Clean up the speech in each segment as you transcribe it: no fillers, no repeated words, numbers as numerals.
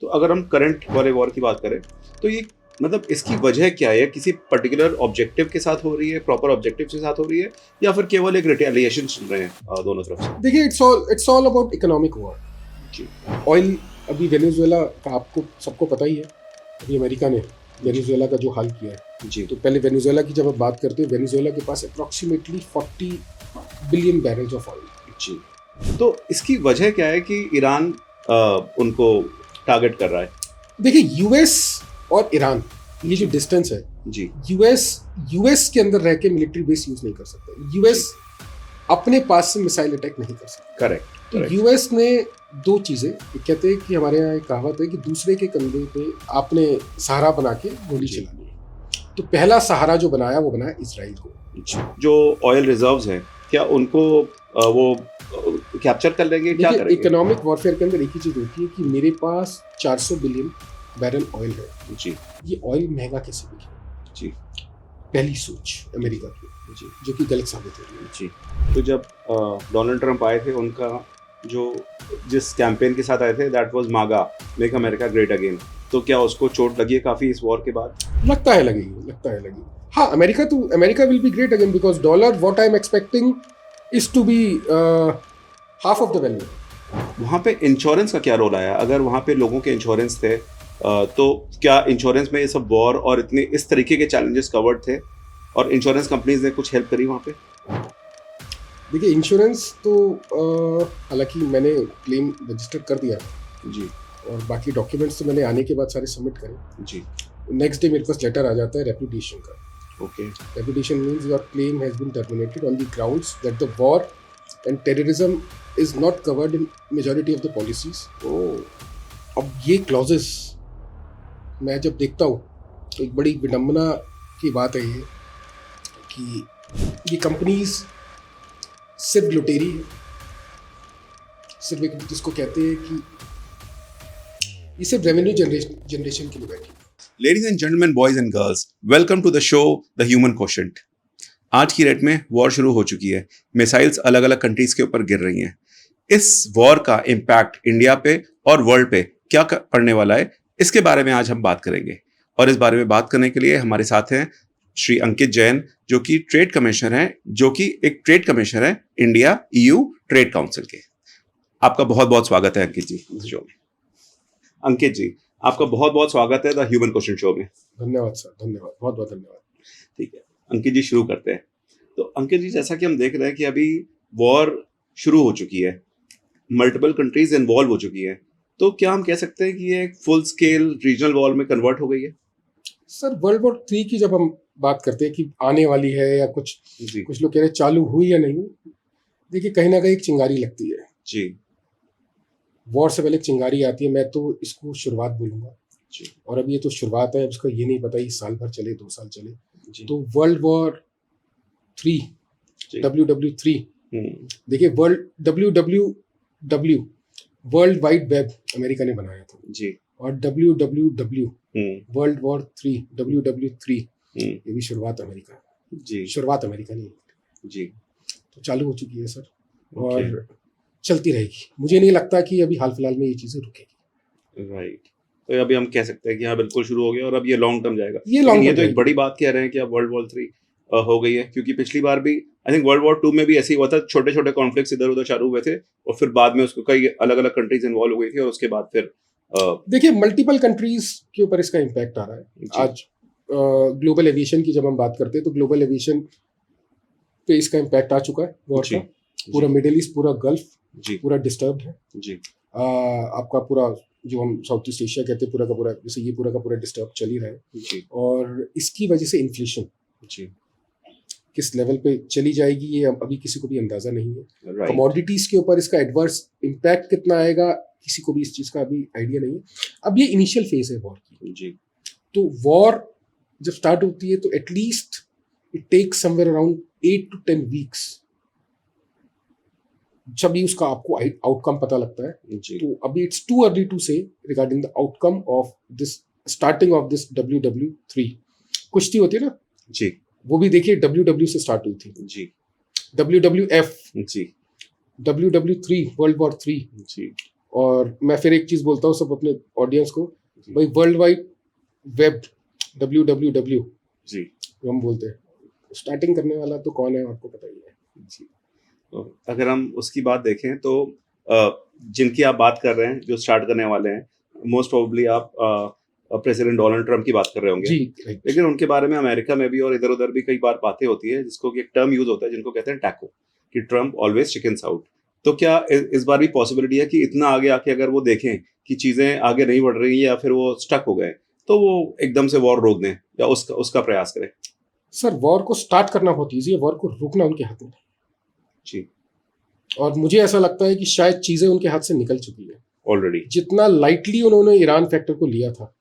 तो अगर हम करंट वाले वॉर की बात करें तो ये मतलब इसकी वजह क्या है? किसी पर्टिकुलर ऑब्जेक्टिव के साथ हो रही है, प्रॉपर ऑब्जेक्टिव के साथ हो रही है, या फिर केवल एक रिटेलिएशन चल रहे हैं दोनों तरफ से? देखिए, it's all about economic war. जी ऑयल, अभी वेनेजुएला का आपको सबको पता ही है, अभी अमेरिका ने वेनेजुएला का जो हाल किया है। जी तो पहले वेनेजुएला की जब आप बात करते हैं, वेनेजुएला के पास approximately 40 billion barrels of oil. जी। तो इसकी वजह क्या है कि ईरान उनको टारगेट कर रहा है? देखिए, यूएस और ईरान, ये जो डिस्टेंस है, जी यूएस के अंदर रह के मिलिट्री बेस यूज नहीं कर सकता। यूएस अपने पास से मिसाइल अटैक नहीं कर सकता। करेक्ट। तो यूएस ने दो चीजें, कहते हैं कि हमारे यहाँ एक कहावत है कि दूसरे के कंधे पे आपने सहारा बना के गोली जी। चलानी है। तो पहला सहारा जो बनाया वो बनाया इसराइल को। जो ऑयल रिजर्व्स हैं, क्या उनको वो कैप्चर कर लेंगे? क्या देखिए, करेंगे? इकोनॉमिक वॉरफेयर के अंदर एक ही चीज होती है कि मेरे पास 400 बिलियन बैरल ऑयल है, जी ये ऑयल महंगा कैसे बिके? जी पहली सोच अमेरिका की, जी जो कि गलत साबित हो रही है। जी। तो जब डोनाल्ड ट्रंप आए थे, उनका जो जिस कैंपेन के साथ आए थे, दैट वाज मागा, मेक अमेरिका ग्रेट अगेन। तो क्या उसको चोट लगी है काफी इस वॉर के बाद? लगता है लगेगी। हाँ, America will be great again because dollar, what I am expecting is to be half of the value. वहाँ पे इंश्योरेंस का क्या रोल आया? अगर वहाँ पे लोगों के इंश्योरेंस थे, तो क्या इंश्योरेंस में ये सब वॉर और इतने इस तरीके के चैलेंजेस कवर्ड थे, और इंश्योरेंस कंपनीज ने कुछ हेल्प करी वहाँ पे? देखिए, इंश्योरेंस तो हालांकि मैंने क्लेम रजिस्टर कर दिया जी और बाकी डॉक्यूमेंट्स तो मैंने आने के बाद सारे सबमिट करे। जी। नेक्स्ट डे मेरे पास लेटर आ जाता है रेपुटेशन का। Okay. Reputation means your claim has been terminated on the grounds that the war and terrorism is not covered in majority of the policies. अब ये क्लॉजेस मैं जब देखता हूँ तो एक बड़ी विडंबना की बात है ये कि ये कंपनीज सिर्फ लुटेरी है, सिर्फ एक जिसको कहते हैं कि ये सिर्फ रेवेन्यू जनरेशन के लिए बैठी है। Ladies and gentleman, boys and girls, welcome to the show the human quotient. आज की डेट में वॉर शुरू हो चुकी है, मिसाइल्स अलग अलग कंट्रीज के ऊपर गिर रही हैं। इस वॉर का इम्पैक्ट इंडिया पे और वर्ल्ड पे क्या पड़ने वाला है, इसके बारे में आज हम बात करेंगे। और इस बारे में बात करने के लिए हमारे साथ हैं श्री अंकित जैन, जो कि ट्रेड कमिश्नर हैं, जो कि एक ट्रेड कमिश्नर है इंडिया EU ट्रेड काउंसिल के। आपका बहुत बहुत स्वागत है अंकित जी इस शो में। अंकित जी, आपका बहुत बहुत स्वागत है द ह्यूमन क्वेश्चन शो में। धन्यवाद सर, धन्यवाद, बहुत बहुत धन्यवाद। ठीक है अंकित जी, शुरू करते हैं। तो अंकित जी, जैसा कि हम देख रहे हैं कि अभी वॉर शुरू हो चुकी है, मल्टीपल कंट्रीज इन्वॉल्व हो चुकी हैं, तो क्या हम कह सकते हैं कि ये एक फुल स्केल रीजनल वॉर में कन्वर्ट हो गई है? सर, वर्ल्ड वॉर 3 की जब हम बात करते हैं कि आने वाली है या कुछ जी लोग कह रहे हैं चालू हुई या नहीं, देखिए कहीं ना कहीं एक चिंगारी लगती है। जी वॉर से पहले एक चिंगारी आती है, मैं तो इसको शुरुआत बोलूंगा। जी और अब ये तो शुरुआत है, उसका ये नहीं पता ये साल भर चले, 2 साल चले। जी। तो वर्ल्ड वॉर 3, जी। WW3, देखिए WWW world wide web America ने बनाया था जी। और WWW वर्ल्ड वॉर 3, WW3, ये भी शुरुआत अमेरिका है। जी शुरुआत अमेरिका ने जी। तो चालू हो चुकी है सर, ओके। और चलती रहेगी। मुझे नहीं लगता कि अभी हाल फिलहाल में ये चीजें रुकेगी। राइट। तो अभी हम कह सकते हैं कि हाँ, बिल्कुल शुरू हो गया और अब ये लॉन्ग टर्म जाएगा। ये लॉन्ग ये टर्म तो एक जाएगी। बड़ी बात कह रहे हैं कि अब वर्ल्ड वॉर 3 हो गई है, क्योंकि पिछली बार भी आई थिंक वर्ल्ड वॉर 2 में भी ऐसे ही हुआ था, छोटे छोटे कॉन्फ्लिक्ट्स इधर उधर चालू हुए थे और फिर बाद में उसको कई अलग अलग कंट्रीज इन्वॉल्व हो गई थी और उसके बाद फिर देखिए, मल्टीपल कंट्रीज के ऊपर इसका इम्पैक्ट आ रहा है। आज ग्लोबल एविएशन की जब हम बात करते हैं तो ग्लोबल एविएशन पे इसका इम्पैक्ट आ चुका है वॉर का। पूरा मिडिल ईस्ट, पूरा गल्फ पूरा डिस्टर्ब है जी। आपका पूरा जो हम साउथ ईस्ट एशिया कहते हैं पूरा का पूरा, जैसे ये पूरा का पूरा डिस्टर्ब चल ही रहा है। जी और इसकी वजह से इन्फ्लेशन जी किस लेवल पे चली जाएगी ये अभी किसी को भी अंदाजा नहीं है। राइट। कमोडिटीज के ऊपर इसका एडवर्स इम्पैक्ट कितना आएगा किसी को भी इस चीज का अभी आइडिया नहीं है। अब ये इनिशियल फेज है वॉर की। जी। तो वॉर जब स्टार्ट होती है तो at least it takes somewhere around 8 to 10 weeks जब भी उसका आपको आउटकम पता लगता है। जी। तो अभी इट्स टू अर्ली टू से regarding the outcome of this starting of this WW3। कुश्ती होती है ना जी। वो भी देखिए WW से स्टार्ट हुई थी। जी। WWF, जी। WW3 वर्ल्ड वॉर 3, जी। और मैं फिर एक चीज बोलता हूँ सब अपने ऑडियंस को, भाई वर्ल्ड वाइड वेब WWW जी जो हम बोलते हैं, स्टार्टिंग करने वाला तो कौन है आपको पता ही है। जी। तो अगर हम उसकी बात देखें तो जिनकी आप बात कर रहे हैं जो स्टार्ट करने वाले हैं, मोस्ट प्रोबेबली आप प्रेसिडेंट डोनाल्ड ट्रंप की बात कर रहे होंगे। जी राइट। लेकिन उनके बारे में अमेरिका में भी और इधर उधर भी कई बार बातें होती है जिसको कि एक टर्म यूज होता है जिनको कहते हैं टैको, कि ट्रम्प ऑलवेज चिकन्स आउट। तो क्या इस बार भी पॉसिबिलिटी है कि इतना आगे आके अगर वो देखें कि चीजें आगे नहीं बढ़ रही या फिर वो स्टक हो गए तो वो एकदम से वॉर रोक दें या उसका प्रयास करें? सर वॉर को स्टार्ट करना बहुत ईजी है, वॉर को रोकना उनके हाथ में। जी और मुझे ऐसा लगता है कि शायद चीजें उनके हाथ से निकल चुकी है ऑलरेडी। जितना लाइटली उन्होंने ईरान फैक्टर को लिया था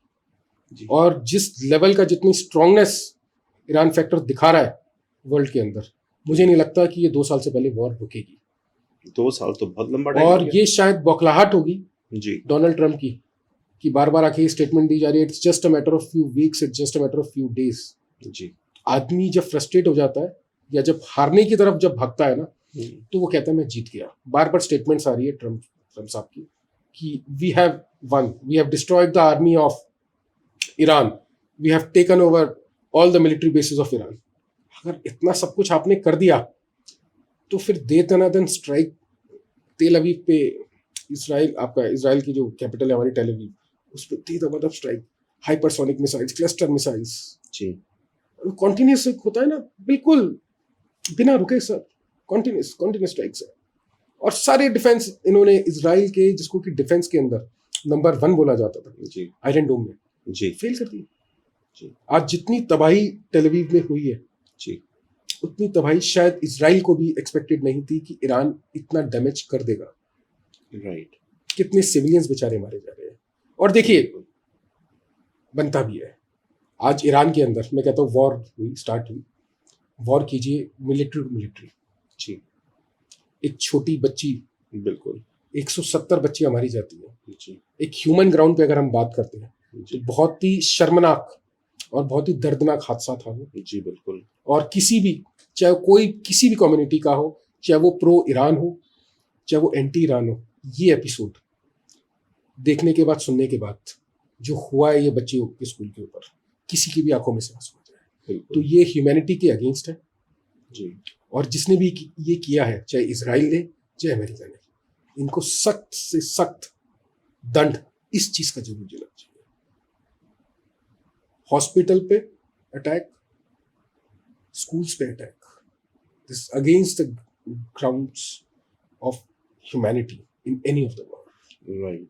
जी और जिस लेवल का जितनी स्ट्रांगनेस ईरान फैक्टर दिखा रहा है वर्ल्ड के अंदर, मुझे नहीं लगता कि ये 2 साल से पहले वॉर रुकेगी। 2 साल तो बहुत लंबा टाइम और ये शायद बौखलाहट होगी जी डोनाल्ड ट्रंप की कि बार बार आके स्टेटमेंट दी जा रही है, it's just a matter of few weeks, it's just a matter of few days. जी आदमी जब फ्रस्ट्रेट हो जाता है या जब हारने की तरफ जब भागता है ना, तो वो कहता है मैं जीत गया। बार बार स्टेटमेंट्स आ रही है ट्रम्प साहब की कि we have won, we have destroyed the army of Iran, we have taken over all the military bases of Iran. अगर इतना सब कुछ आपने कर दिया तो फिर दे दनादन स्ट्राइक तेल अवीव पे, इसराइल आपका इसराइल की जो कैपिटल है हमारी टेल अवीव, उस पर दे दनादन strike, hypersonic missiles, cluster missiles, जी कॉन्टिन्यूस होता है ना, बिल्कुल बिना रुके सर, कॉन्टिन्यूस स्ट्राइक्स है। और सारे डिफेंस इन्होंने इसराइल के, जिसको कि डिफेंस के अंदर नंबर 1 बोला जाता था जी आयरन डोम में, जी फेल कर दी। जी आज जितनी तबाही टेल अवीव में हुई है जी उतनी तबाही शायद इसराइल को भी एक्सपेक्टेड नहीं थी कि ईरान इतना डैमेज कर देगा। राइट। कितने सिविलियंस बेचारे मारे जा रहे हैं। और देखिए बनता भी है आज ईरान के अंदर, मैं कहता हूँ वॉर हुई, स्टार्ट हुई, वॉर कीजिए मिलिट्री टू मिलिट्री। जी एक छोटी बच्ची, बिल्कुल 170 बच्चियां मारी जाती है। जी एक ह्यूमन ग्राउंड पे अगर हम बात करते हैं तो जी बहुत ही शर्मनाक और बहुत ही दर्दनाक हादसा था वो। जी बिल्कुल। और किसी भी, चाहे कोई किसी भी कम्युनिटी का हो, चाहे वो प्रो ईरान हो चाहे वो एंटी ईरान हो, ये एपिसोड देखने के बाद, सुनने के बाद जो हुआ है ये बच्चियों के स्कूल के ऊपर, किसी की भी आंखों में से आंसू आ जाए। तो बिल्कुल ये ह्यूमैनिटी के अगेंस्ट है। जी और जिसने भी ये किया है, चाहे इसराइल ने चाहे अमेरिका ने, इनको सख्त से सख्त दंड इस चीज का जरूर देना चाहिए। हॉस्पिटल पे अटैक, स्कूल्स पे attack, this against the grounds of humanity in any of the world. Right.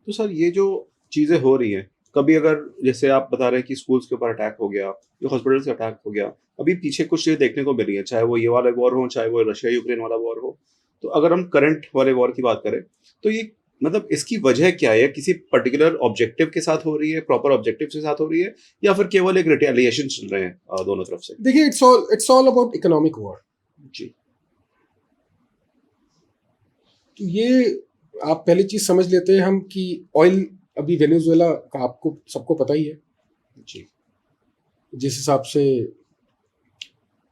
तो सर ये जो चीजें हो रही हैं, कभी अगर जैसे आप बता रहे हैं कि स्कूल्स के ऊपर अटैक हो गया या हॉस्पिटल से अटैक हो गया, अभी पीछे कुछ चीजें देखने को मिली है, चाहे वो ये वाला वॉर हो चाहे वो रशिया यूक्रेन वाला वॉर हो। तो अगर हम करंट वाले वॉर की बात करें तो ये मतलब इसकी वजह क्या है? किसी पर्टिकुलर ऑब्जेक्टिव के साथ हो रही है, प्रॉपर ऑब्जेक्टिव के साथ हो रही है, या फिर केवल एक रिटेलिएशन चल रहे हैं दोनों तरफ से? देखिए it's all about economic war. जी तो ये आप पहली चीज समझ लेते हैं हम कि ऑयल अभी वेनेजुएला का आपको सबको पता ही है। जी जिस हिसाब से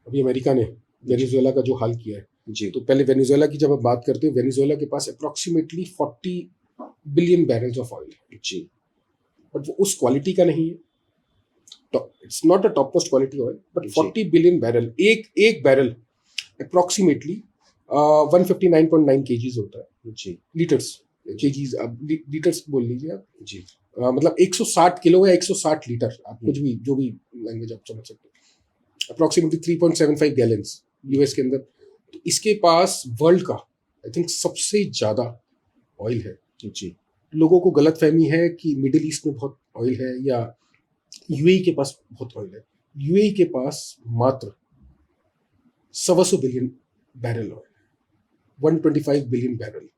अभी अमेरिका ने वेनेजुएला का जो हाल किया है, जी तो पहले वेनेजुएला की जब आप बात करते हैं, वेनेजुएला के पास approximately 40 billion barrels of oil है, जी बट वो उस क्वालिटी का नहीं है। It's not a top most quality oil, but जी। 40 बिलियन बैरल, एक बैरल अप्रोक्सीमेटली 159.9 केजीज होता है। जी लीटर्स, केजीज अब लीटर्स बोल लीजिए आप। जी मतलब 160 किलो या 160 लीटर, आप कुछ भी जो भी लैंग्वेज आप समझ सकते हैं। अप्रोक्सीमेटली 3.75 गैलन्स यूएस के अंदर। तो इसके पास वर्ल्ड का आई थिंक सबसे ज्यादा ऑयल है। जी लोगों को गलत फहमी है कि मिडिल ईस्ट में बहुत ऑयल है या यूएई के पास बहुत ऑयल है। यूएई के पास मात्र 125 billion barrel oil, 125 billion barrel.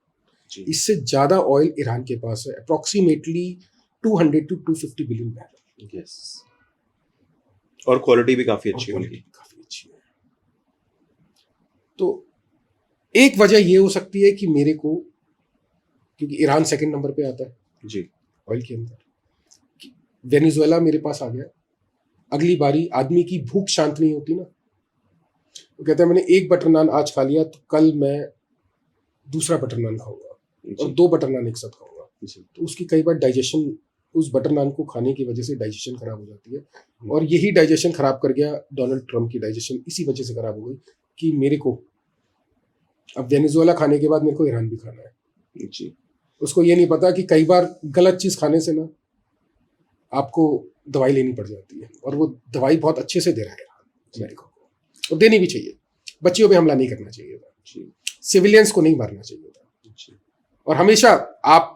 जी इससे ज्यादा ऑयल ईरान के पास है, approximately 200 to 250 billion barrel. Yes. और क्वालिटी भी काफी अच्छी है क्वालिटी उनकी। काफी अच्छी है। तो एक वजह ये हो सकती है कि मेरे को, क्योंकि ईरान सेकंड नंबर पे आता है जी ऑयल के अंदर, वेनेजुएला मेरे पास आ गया। अगली बारी आदमी की भूख शांत नहीं होती ना, वो कहता है मैंने एक बटर नान आज खा लिया तो कल मैं दूसरा बटर नान खाऊंगा। और 2 बटर नान एक साथ खाऊंगा, जी तो उसकी कई बार डाइजेशन, उस बटर नान को खाने की वजह से डाइजेशन खराब हो जाती है। और यही डाइजेशन खराब कर गया डोनाल्ड ट्रम्प की डाइजेशन, इसी वजह से खराब हो गई कि मेरे को अब वेनेजुएला खाने के बाद मेरे को ईरान भी खाना है। जी उसको ये नहीं पता कि कई बार गलत चीज़ खाने से ना आपको दवाई लेनी पड़ जाती है, और वो दवाई बहुत अच्छे से दे रहा है अमेरिका को, और देनी भी चाहिए। बच्चियों पे हमला नहीं करना चाहिए था, जी सिविलियंस को नहीं मारना चाहिए था। जी और हमेशा आप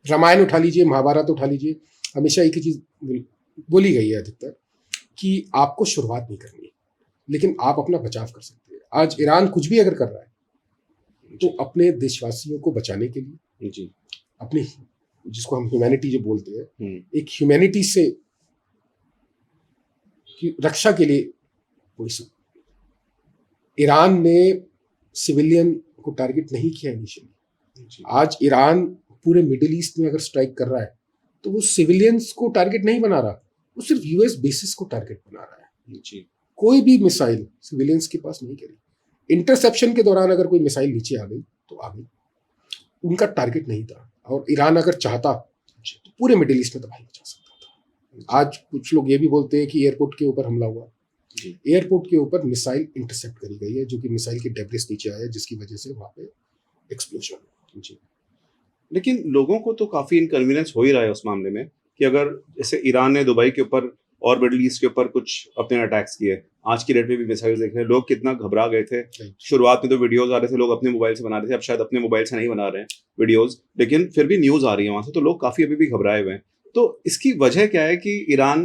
रामायण उठा लीजिए, महाभारत उठा लीजिए, हमेशा एक ही चीज बोली गई है अधिकतर कि आपको शुरुआत नहीं करनी, लेकिन आप अपना बचाव कर सकते हैं। आज ईरान कुछ भी अगर कर रहा है तो अपने देशवासियों को बचाने के लिए, जी अपनी जिसको हम ह्यूमैनिटी जो बोलते हैं, हम्म, एक ह्यूमैनिटी से की रक्षा के लिए कोई ईरान ने सिविलियन को टारगेट नहीं किया इनिशियली। जी आज ईरान पूरे मिडिल ईस्ट में अगर स्ट्राइक कर रहा है तो वो सिविलियंस को टारगेट नहीं बना रहा, वो सिर्फ यूएस बेसिस को टारगेट बना रहा है। जी कोई भी मिसाइल सिविलियंस के पास नहीं करी। इंटरसेप्शन के दौरान अगर कोई मिसाइल नीचे आ गई तो आ गई, उनका टारगेट नहीं था। और ईरान अगर चाहता तो पूरे मिडिल ईस्ट में तबाही मचा सकता था। आज कुछ लोग ये भी बोलते हैं कि एयरपोर्ट के ऊपर हमला हुआ, जी एयरपोर्ट के ऊपर मिसाइल इंटरसेप्ट करी गई है, जो कि मिसाइल के डेब्रिस नीचे आया, जिसकी वजह से वहां पे एक्सप्लोजन। जी लेकिन लोगों को तो काफी इनकन्वीनियंस हो ही रहा है उस मामले में कि अगर जैसे ईरान ने दुबई के ऊपर और मिडिल ईस्ट के ऊपर कुछ अपने अटैक्स किए, आज की डेट में भी मिसाइल देख रहे हैं, लोग कितना घबरा गए थे। शुरुआत में तो वीडियोस आ रहे थे, लोग अपने मोबाइल से बना रहे थे, अब शायद अपने मोबाइल से नहीं बना रहे हैं वीडियोस, लेकिन फिर भी न्यूज आ रही है वहां से, तो लोग काफी अभी भी घबराए हुए हैं। तो इसकी वजह क्या है कि ईरान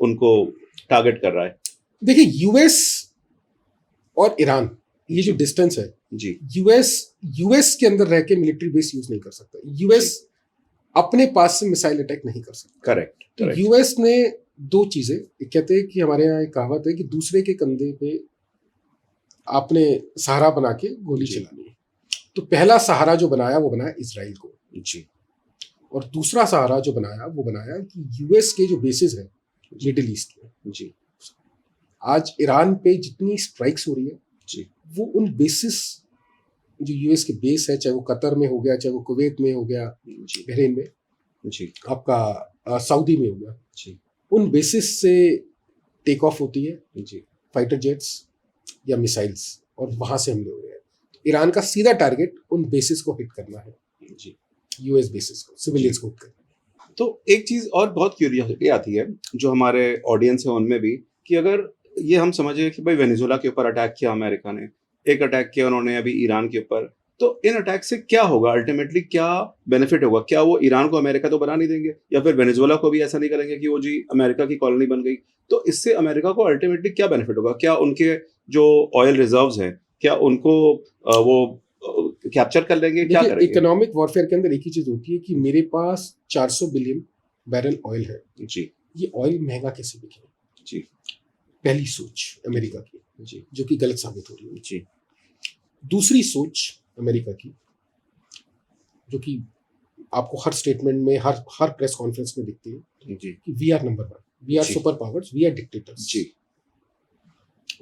उनको टारगेट कर रहा है? देखिए, यूएस और ईरान, ये जो डिस्टेंस है, जी यूएस के अंदर रह के मिलिट्री बेस यूज नहीं कर सकता। यूएस अपने पास से मिसाइल अटैक नहीं कर सकता। करेक्ट। तो यूएस ने 2 चीजें, एक कहते हैं कि हमारे यहाँ एक कहावत है कि दूसरे के कंधे पे आपने सहारा बना के गोली चलानी है। तो पहला सहारा जो बनाया वो बनाया इजराइल को, जी और दूसरा सहारा जो बनाया वो बनाया कि यूएस के जो बेसिस है मिडिल ईस्ट में। जी आज ईरान पे जितनी स्ट्राइक्स हो रही है जी वो उन बेसिस, जो यूएस के बेस है, चाहे वो कतर में हो गया, चाहे वो कुवैत में हो गया, जी बहरीन में, जी आपका सऊदी में हो गया, जी उन बेसिस से टेक ऑफ होती है जी फाइटर जेट्स या मिसाइल्स, और वहां से हमले हो रहे हैं। ईरान का सीधा टारगेट उन बेसिस को हिट करना है, जी यूएस बेसिस को, सिविलियंस को हिट करना है। तो एक चीज और बहुत क्यूरियोसिटी आती है जो हमारे ऑडियंस है उनमें भी, कि अगर ये हम समझे कि भाई वेनेजुएला के ऊपर अटैक किया अमेरिका ने, एक अटैक किया उन्होंने अभी ईरान के ऊपर, तो इन अटैक से क्या होगा अल्टीमेटली, क्या बेनिफिट होगा? क्या वो ईरान को अमेरिका तो बना नहीं देंगे, या फिर वेनेजुएला को भी ऐसा नहीं करेंगे कि वो जी अमेरिका की कॉलोनी बन गई? तो इससे अमेरिका को अल्टीमेटली क्या बेनिफिट होगा? क्या उनके जो ऑयल रिजर्व्स हैं, क्या उनको वो कैप्चर कर लेंगे? क्या देखिए, करेंगे? इकोनॉमिक वॉरफेयर के अंदर एक ही चीज होती है कि मेरे पास 400 बिलियन बैरल ऑयल है, जी ये ऑयल महंगा कैसे बिके? जी पहली सोच अमेरिका की, जी जो कि गलत साबित हो रही है। जी दूसरी सोच अमेरिका की, जो कि आपको हर स्टेटमेंट में, हर प्रेस कॉन्फ्रेंस में दिखती है, जी कि we are number 1, we are जी। Super powers, we are dictators. जी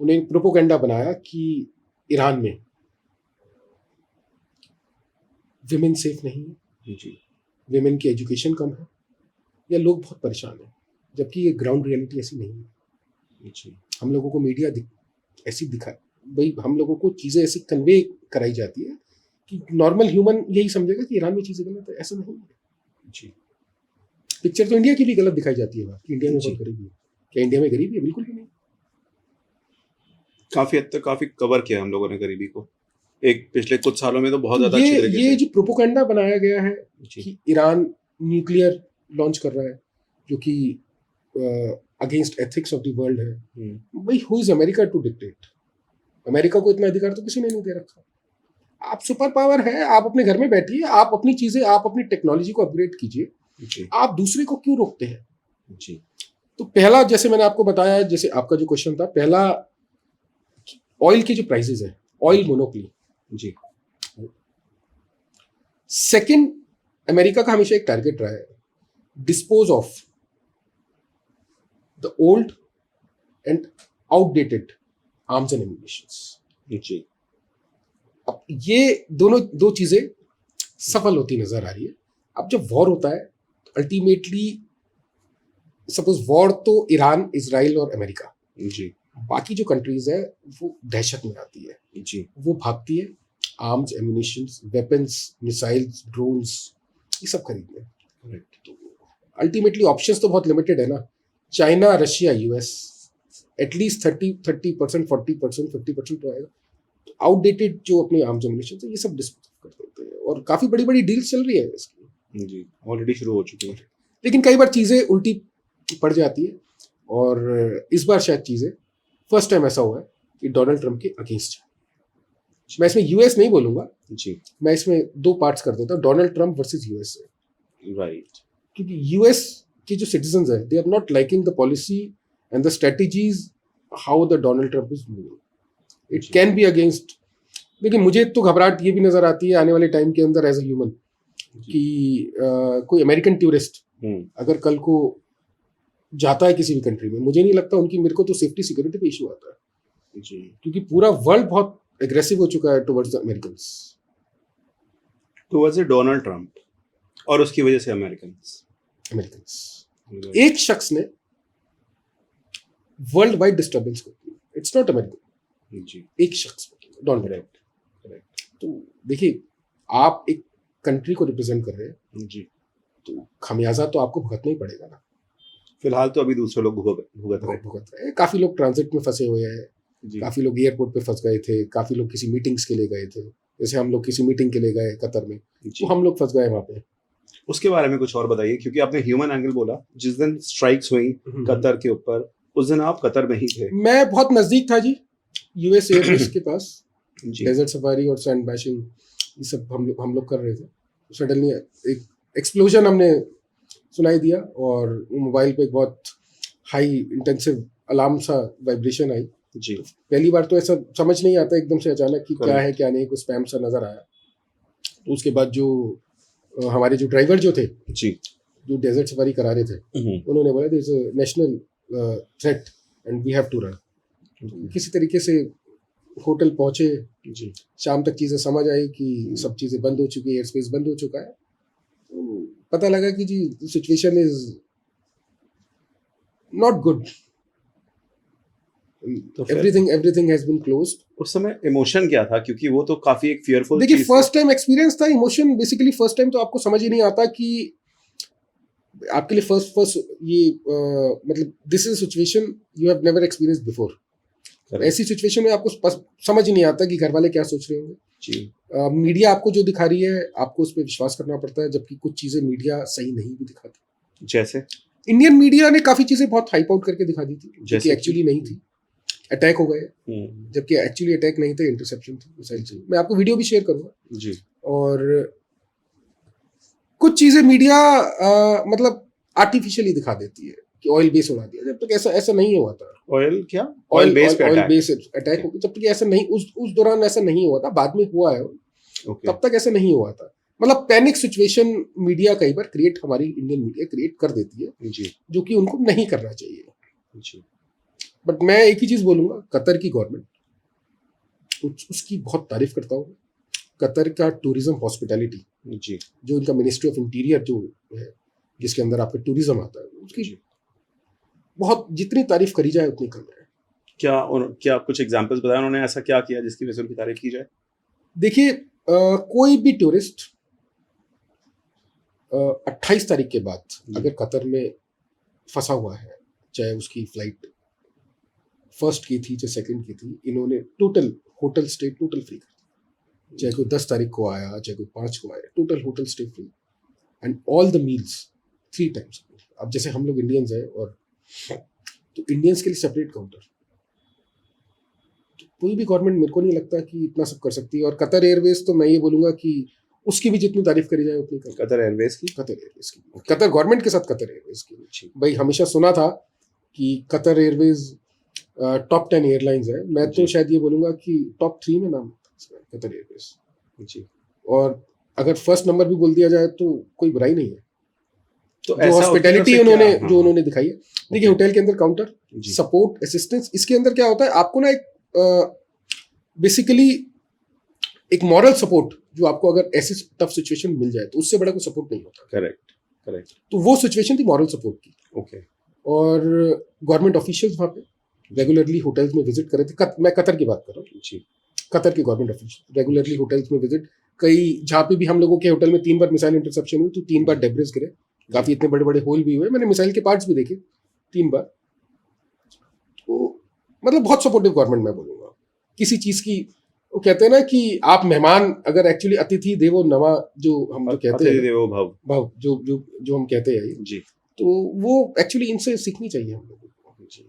उन्हें प्रोपोगंडा बनाया कि ईरान में विमेन सेफ नहीं है, जी विमेन की एजुकेशन कम है, या लोग बहुत परेशान हैं, जबकि ये ग्राउंड रियलिटी ऐसी नहीं है। जी हम लोगों को मीडिया ऐसी दिखा, भाई हम लोगों को चीज़ें ऐसी कन्वे कराई जाती है कि नॉर्मल ह्यूमन यही समझेगा कि ईरान में चीज़ें गलत है। ऐसा नहीं है। जी पिक्चर तो इंडिया की भी गलत दिखाई जाती है बात, कि इंडिया में जी। बहुत गरीबी है। क्या इंडिया में गरीबी है? बिल्कुल भी नहीं। काफी हद तक काफी कवर किया हम लोगों ने गरीबी को, एक पिछले कुछ सालों में तो बहुत ज्यादा तो अच्छी तरीके ये से। जो प्रोपोगंडा बनाया गया है जी कि ईरान न्यूक्लियर लॉन्च कर रहा है, जो कि against ethics of the world है, भाई who is America to dictate? America को इतना अधिकार तो किसी ने नहीं दे रखा। आप सुपर पावर है, आप अपने घर में बैठिए, आप अपनी चीजें, आप अपनी टेक्नोलॉजी को अपग्रेड कीजिए, जी आप दूसरे को क्यों रोकते हैं? जी तो पहला, जैसे मैंने आपको बताया, जैसे आपका जो क्वेश्चन था पहला, ऑयल की जो प्राइसेस है, ऑयल मोनोपोली। जी सेकंड, अमेरिका का हमेशा एक टारगेट रहा है, dispose of the old and outdated arms and ammunitions. जी अब ये दोनों 2 चीजें सफल होती नजर आ रही है। अब जब वॉर होता है अल्टीमेटली, सपोज वॉर तो ईरान, इजराइल और अमेरिका, जी बाकी जो कंट्रीज है वो दहशत में आती है, जी वो भागती है arms, ammunitions, weapons, missiles, drones, ये सब खरीदने। करेक्ट। तो अल्टीमेटली ऑप्शंस तो बहुत लिमिटेड है ना। चाइना, रशिया, यूएस एटलीस्ट 30%, 40%, 50% तो आएगा। तो आउटडेटेड जो अपने आर्म्स, एम्यूनिशंस है, ये सब डिस्पोज कर देते हैं और काफी बड़ी बड़ी डील्स चल रही है इसकी। जी ऑलरेडी शुरू हो चुकी है। लेकिन कई बार चीजें उल्टी पड़ जाती है और इस बार शायद चीजें फर्स्ट टाइम ऐसा हुआ है कि डोनाल्ड ट्रंप के अगेंस्ट है। मैं इसमें यूएस नहीं बोलूंगा, जी मैं इसमें दो पार्ट्स कर देता हूँ, Donald Trump versus US. Right. क्योंकि यूएस के जो सिटीजन्स हैं they are not liking the policy and the strategies how the Donald Trump is moving. It can be against. लेकिन मुझे तो घबराहट ये भी नजर आती है आने वाले टाइम के अंदर एज अ ह्यूमन कि कोई अमेरिकन टूरिस्ट अगर कल को जाता है किसी भी कंट्री में, मुझे नहीं लगता उनकी, मेरे को तो सेफ्टी सिक्योरिटी पे इशू आता है। जी क्योंकि पूरा वर्ल्ड बहुत एग्रेसिव हो चुका है towards the Americans. Towards Donald Trump और उसकी वजह से अमेरिकन्स एक शख्स ने वर्ल्ड वाइड डिस्टर्बेंस को की। इट्स नॉट अमेरिकन, जी एक शख्स, डोनाल्ड ट्रंप। तो देखिए, आप एक कंट्री को रिप्रेजेंट कर रहे हैं, जी तो खमियाजा तो आपको भुगतना ही पड़ेगा ना। फिलहाल तो अभी दूसरे लोग भुगत रहे हैं। काफी लोग ट्रांजिट में फंसे हुए हैं, जी काफी लोग एयरपोर्ट पे फंस गए थे, काफी लोग किसी मीटिंग्स के लिए गए थे। जैसे हम लोग किसी मीटिंग के लिए गए कतर में, जी तो हम लोग फंस गए वहां पे। उसके बारे में कुछ और बताइए, क्योंकि आपने ह्यूमन एंगल बोला। जिस दिन स्ट्राइक्स हुई कतर के ऊपर, उस दिन आप कतर में ही थे। मैं बहुत नजदीक था जी, यूएस एयरबेस के पास। जी डेजर्ट सफारी और सैंड बैशिंग ये सब हम लोग कर रहे थे। सडनली एक एक्सप्लोजन हमने सुनाई दिया और मोबाइल पे एक बहुत हाई इंटेंसिव अलार्म सा वाइब्रेशन आई। जी पहली बार तो ऐसा समझ नहीं आता एकदम से अचानक कि क्या Correct. है क्या नहीं, कुछ स्पैम सा नजर आया। तो उसके बाद जो हमारे जो ड्राइवर जो थे, जी जो डेजर्ट सफारी करा रहे थे, उन्होंने बोला this national threat and we have to run. किसी तरीके से होटल पहुंचे, जी शाम तक चीज़ें समझ आई कि सब चीज़ें बंद हो चुकी है, एयर स्पेस बंद हो चुका है। तो पता लगा कि जी सिचुएशन इज नॉट गुड, तो फिर एवरीथिंग हैज बीन क्लोज्ड। उस समय इमोशन क्या था, क्योंकि वो तो काफी एक फियरफुल देखिए, चीज फर्स्ट टाइम एक्सपीरियंस था। इमोशन बेसिकली फर्स्ट टाइम तो आपको समझ ही नहीं आता कि आपके लिए फर्स्ट ये मतलब this is situation you have never experience before. ऐसी सिचुएशन में आपको समझ ही नहीं आता कि घर वाले क्या सोच रहे होंगे। जी मीडिया आपको जो दिखा रही है आपको उस पर विश्वास करना पड़ता है, जबकि कुछ चीजें मीडिया सही नहीं भी दिखाती। जैसे इंडियन मीडिया ने काफी चीजें बहुत हाइप आउट करके दिखा दी थी, जैसे जो एक्चुअली नहीं थी। अटैक हो गए, हम्म, जबकि एक्चुअली अटैक नहीं थे, इंटरसेप्शन थी, मिसाइल थी। मैं आपको वीडियो भी शेयर करूंगा। जी और कुछ चीजें मीडिया मतलब आर्टिफिशियली दिखा देती है कि ऑयल बेस उड़ा दिया, जब तक ऐसा नहीं हुआ था। ऑयल क्या ऑयल बेस पे ऑयल अटैक। बेस अटैक हो गया, जब तक ऐसा नहीं, उस दौरान ऐसा नहीं हुआ था। बाद में हुआ है, ओके तब तक ऐसा नहीं हुआ था। मतलब पैनिक सिचुएशन मीडिया कई बार क्रिएट, हमारी इंडियन मीडिया क्रिएट कर देती है, जी जो कि उनको नहीं करना चाहिए। जी बट मैं एक ही चीज बोलूंगा, कतर की गवर्नमेंट, उसकी बहुत तारीफ करता हूँ। कतर का टूरिज्म हॉस्पिटैलिटी, जी जो इनका मिनिस्ट्री ऑफ इंटीरियर जो है, जिसके अंदर आपका टूरिज्म आता है, उसकी जी। बहुत, जितनी तारीफ करी जाए उतनी कम है। क्या कुछ एग्जांपल्स बताएं, उन्होंने ऐसा क्या किया जिसकी वजह से उनकी तारीफ की जाए? देखिए, कोई भी टूरिस्ट 28 तारीख के बाद अगर कतर में फंसा हुआ है, चाहे उसकी फ्लाइट फर्स्ट की थी चाहे सेकंड की थी, इन्होंने total hotel stay total free कर दिया। चाहे कोई 10 तारीख को आया, चाहे कोई 5 को आया, total hotel stay free and all the meals 3 times. अब जैसे हम लोग इंडियंस हैं, और तो इंडियंस के लिए सेपरेट काउंटर। तो कोई भी गवर्नमेंट मेरे को नहीं लगता कि इतना सब कर सकती है। और कतर एयरवेज तो मैं ये बोलूंगा कि उसकी भी जितनी तारीफ करी जाए उतनी कम। कतर एयरवेज की? कतर एयरवेज की, कतर गवर्नमेंट के साथ कतर एयरवेज की। भाई हमेशा सुना था कि कतर एयरवेज टॉप 10 एयरलाइंस है। मैं तो शायद ये बोलूंगा कि टॉप 3 में नाम कतर एयरवेज जी। और अगर फर्स्ट नंबर भी बोल दिया जाए तो कोई बुराई नहीं है। तो जो हॉस्पिटैलिटी उन्होंने जो उन्होंने दिखाई है। देखिए, होटल के अंदर काउंटर, सपोर्ट, असिस्टेंस, इसके अंदर क्या होता है, आपको ना एक बेसिकली एक मॉरल सपोर्ट जो आपको अगर ऐसी टफ सिचुएशन मिल जाए तो उससे बड़ा कोई सपोर्ट नहीं होता। Correct correct. तो वो सिचुएशन थी मॉरल सपोर्ट की। ओके। और गवर्नमेंट ऑफिशियल्स वहाँ पे रेगुलरली होटल्स में विजिट कर रहे थे। मैं कतर की बात कर रहा हूँ जी। कतर के गवर्नमेंट ऑफिशियल रेगुलरली होटल्स में विजिट, कई जहाँ पे भी हम लोगों के होटल में 3 बार मिसाइल इंटरसेप्शन हुई तो 3 बार डेब्रिस गिरे, काफी इतने बड़े बड़े होल भी हुए, मैंने मिसाइल के पार्ट्स भी देखे 3 बार। तो मतलब बहुत सपोर्टिव गवर्नमेंट मैं बोलूँगा किसी चीज़ की। वो कहते हैं ना कि आप मेहमान अगर एक्चुअली अतिथि देवो नवा, जो हम जो कहते हैं देवो भव भाव जो हम कहते हैं जी, तो वो एक्चुअली इनसे सीखनी चाहिए हम लोगों को जी।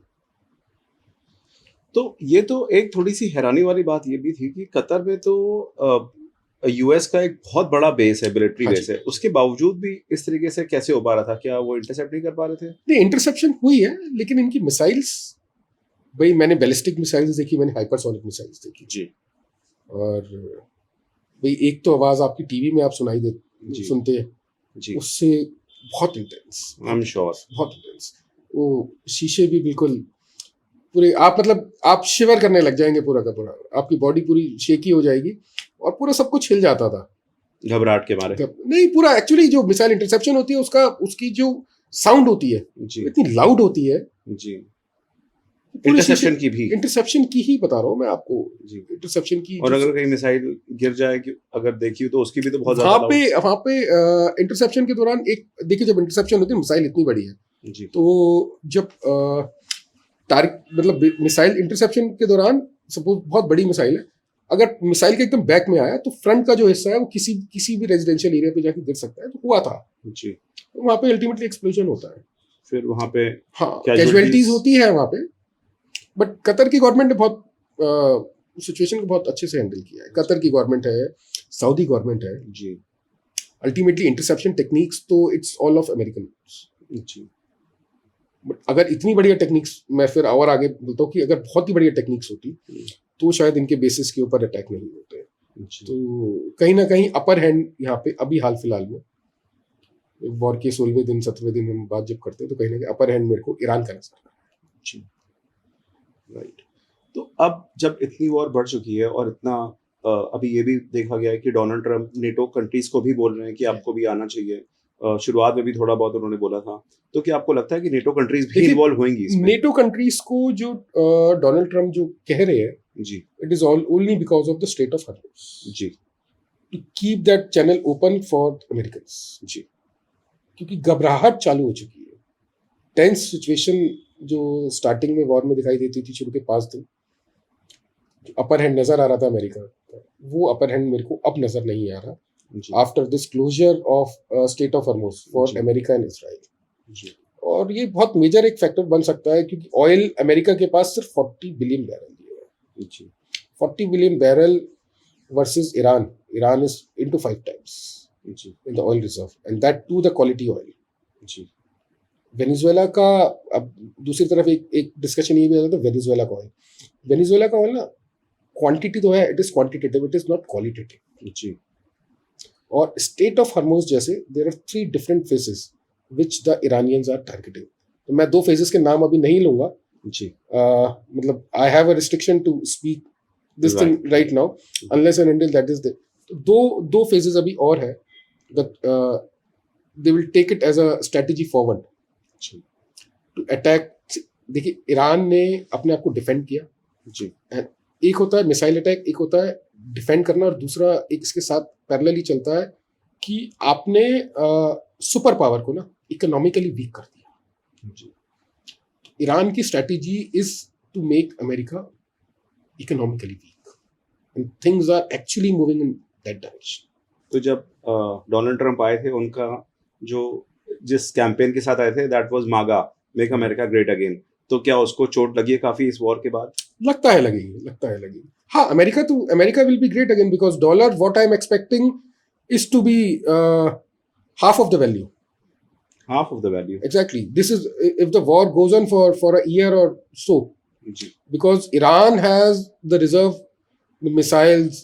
तो ये तो एक थोड़ी सी हैरानी वाली बात ये भी थी कि कतर में तो यूएस का एक बहुत बड़ा बेस है, मिलिट्री हाँ बेस है, उसके बावजूद भी इस तरीके से कैसे हो पा रहा था? क्या वो इंटरसेप्ट नहीं कर पा रहे थे? नहीं, इंटरसेप्शन हुई है लेकिन इनकी मिसाइल्स, भाई मैंने बैलिस्टिक मिसाइल्स देखी, मैंने हाइपरसोनिक मिसाइल्स देखी जी। और भाई एक तो आवाज आपकी टीवी में आप जी। सुनते हैं जी, उससे बहुत इंटेंस, आई एम श्योर। बहुत इंटेंस। वो शीशे भी बिल्कुल पूरे, आप मतलब आप शिवर करने लग जाएंगे, पूरा का पूरा आपकी बॉडी पूरी शेकी हो जाएगी और पूरा सब कुछ हिल जाता था घबराहट के मारे। नहीं, पूरा एक्चुअली जो मिसाइल इंटरसेप्शन होती है उसका उसकी जो साउंड होती है जी इतनी लाउड होती है जी। इंटरसेप्शन की भी, इंटरसेप्शन की ही बता रहा हूँ मैं आपको जी। इंटरसेप्शन की। और अगर कहीं मिसाइल गिर जाए कि अगर देखी तो उसकी भी तो बहुत वहां ज्यादा वहां पे इंटरसेप्शन के दौरान एक देखिए, जब इंटरसेप्शन होती है मिसाइल इतनी बड़ी है जी तो जब मतलब मिसाइल इंटरसेप्शन के दौरान सपोज बहुत बड़ी मिसाइल है, अगर मिसाइल के एकदम बैक में आया तो फ्रंट का जो हिस्सा है वो किसी भी रेजिडेंशियल एरिया पे जाके गिर सकता है, तो हुआ था जी। तो वहां पे अल्टीमेटली एक्सप्लोजन होता है, फिर वहां पे हाँ कैजुअलिटीज होती है वहां पे। बट कतर की गवर्नमेंट ने बहुत सिचुएशन को बहुत अच्छे से हैंडल किया है। कतर की गवर्नमेंट है, सऊदी गवर्नमेंट है जी अल्टीमेटली इंटरसेप्शन टेक्निक्स तो इट्स ऑल ऑफ अमेरिकन जी। बट अगर इतनी बढ़िया टेक्निक्स, मैं फिर और आगे बोलता हूँ कि अगर बहुत ही बढ़िया टेक्निक्स होती तो शायद इनके बेसिस के ऊपर अटैक नहीं होते। तो कहीं ना कहीं अपर हैंड यहाँ पे अभी हाल फिलहाल में वॉर के 16वें दिन 17वें दिन हम बात जब करते हैं तो कहीं ना कहीं अपर हैंड मेरे को ईरान का नजर आ रहा है। राइट। तो अब जब इतनी वॉर बढ़ चुकी है और इतना अभी ये भी देखा गया है कि डोनाल्ड ट्रम्प नेटो कंट्रीज को भी बोल रहे हैं कि आपको भी आना चाहिए। शुरुआत में भी थोड़ा बहुत उन्होंने बोला था, तो क्या आपको लगता है कि नेटो कंट्रीज भी इन्वॉल्व होंगी इसमें? नेटो कंट्रीज को जो डोनाल्ड ट्रम्प जो कह रहे हैं जी, it is all only because of the state of Hormuz जी to keep that channel open for Americans जी। क्योंकि घबराहट चालू हो चुकी है। टेंस सिचुएशन जो स्टार्टिंग में वॉर में दिखाई देती थी शुरू के 5 दिन, अपर हैंड नजर आ रहा था अमेरिका का, वो अपर हैंड मेरे को अब नजर नहीं आ रहा after this closure of state of Hormuz for America and Israel. और ये बहुत मेजर एक फैक्टर बन सकता है क्योंकि ऑयल अमेरिका के पास सिर्फ 40 बिलियन बैरल दिए हैं, 40 billion barrel versus Iran is into 5 times in the oil reserve and that too the quality oil जी। वेनेजुएला का, अब दूसरी तरफ एक डिस्कशन ये भी आता था वेनेजुएला का ऑयल, वेनेजुएला का ऑयल ना क्वांटिटी तो है, it is quantitative, it is not qualitative जी। और स्टेट ऑफ हॉर्मुज जैसे there are 3 different phases which the Iranians are targeting. तो मैं 2 फेजेस के नाम अभी नहीं लूंगा जी। मतलब I have a restriction to speak this thing right now unless and until that is there. तो दो फेजेस अभी और है that they will take it as a strategy forward to attack। देखिए ईरान ने अपने आप को डिफेंड किया जी। एक होता है मिसाइल अटैक, एक होता है डिफेंड करना, और दूसरा एक इसके साथ पैरेलली चलता है कि आपने सुपर पावर को ना इकोनॉमिकली वीक कर दिया जी। ईरान की strategy is to make America economically weak and things are actually moving in that direction. तो जब डोनाल्ड ट्रम्प आए थे, उनका जो जिस कैंपेन के साथ आए थे दैट वाज मागा, मेक अमेरिका ग्रेट अगेन, तो क्या उसको चोट लगी है काफी इस वॉर के बाद? लगता है लगेगी। हाँ, America will be great again because dollar what I am expecting is to be half of the value exactly। this is if the war goes on for a year or so because Iran has the reserve, the missiles,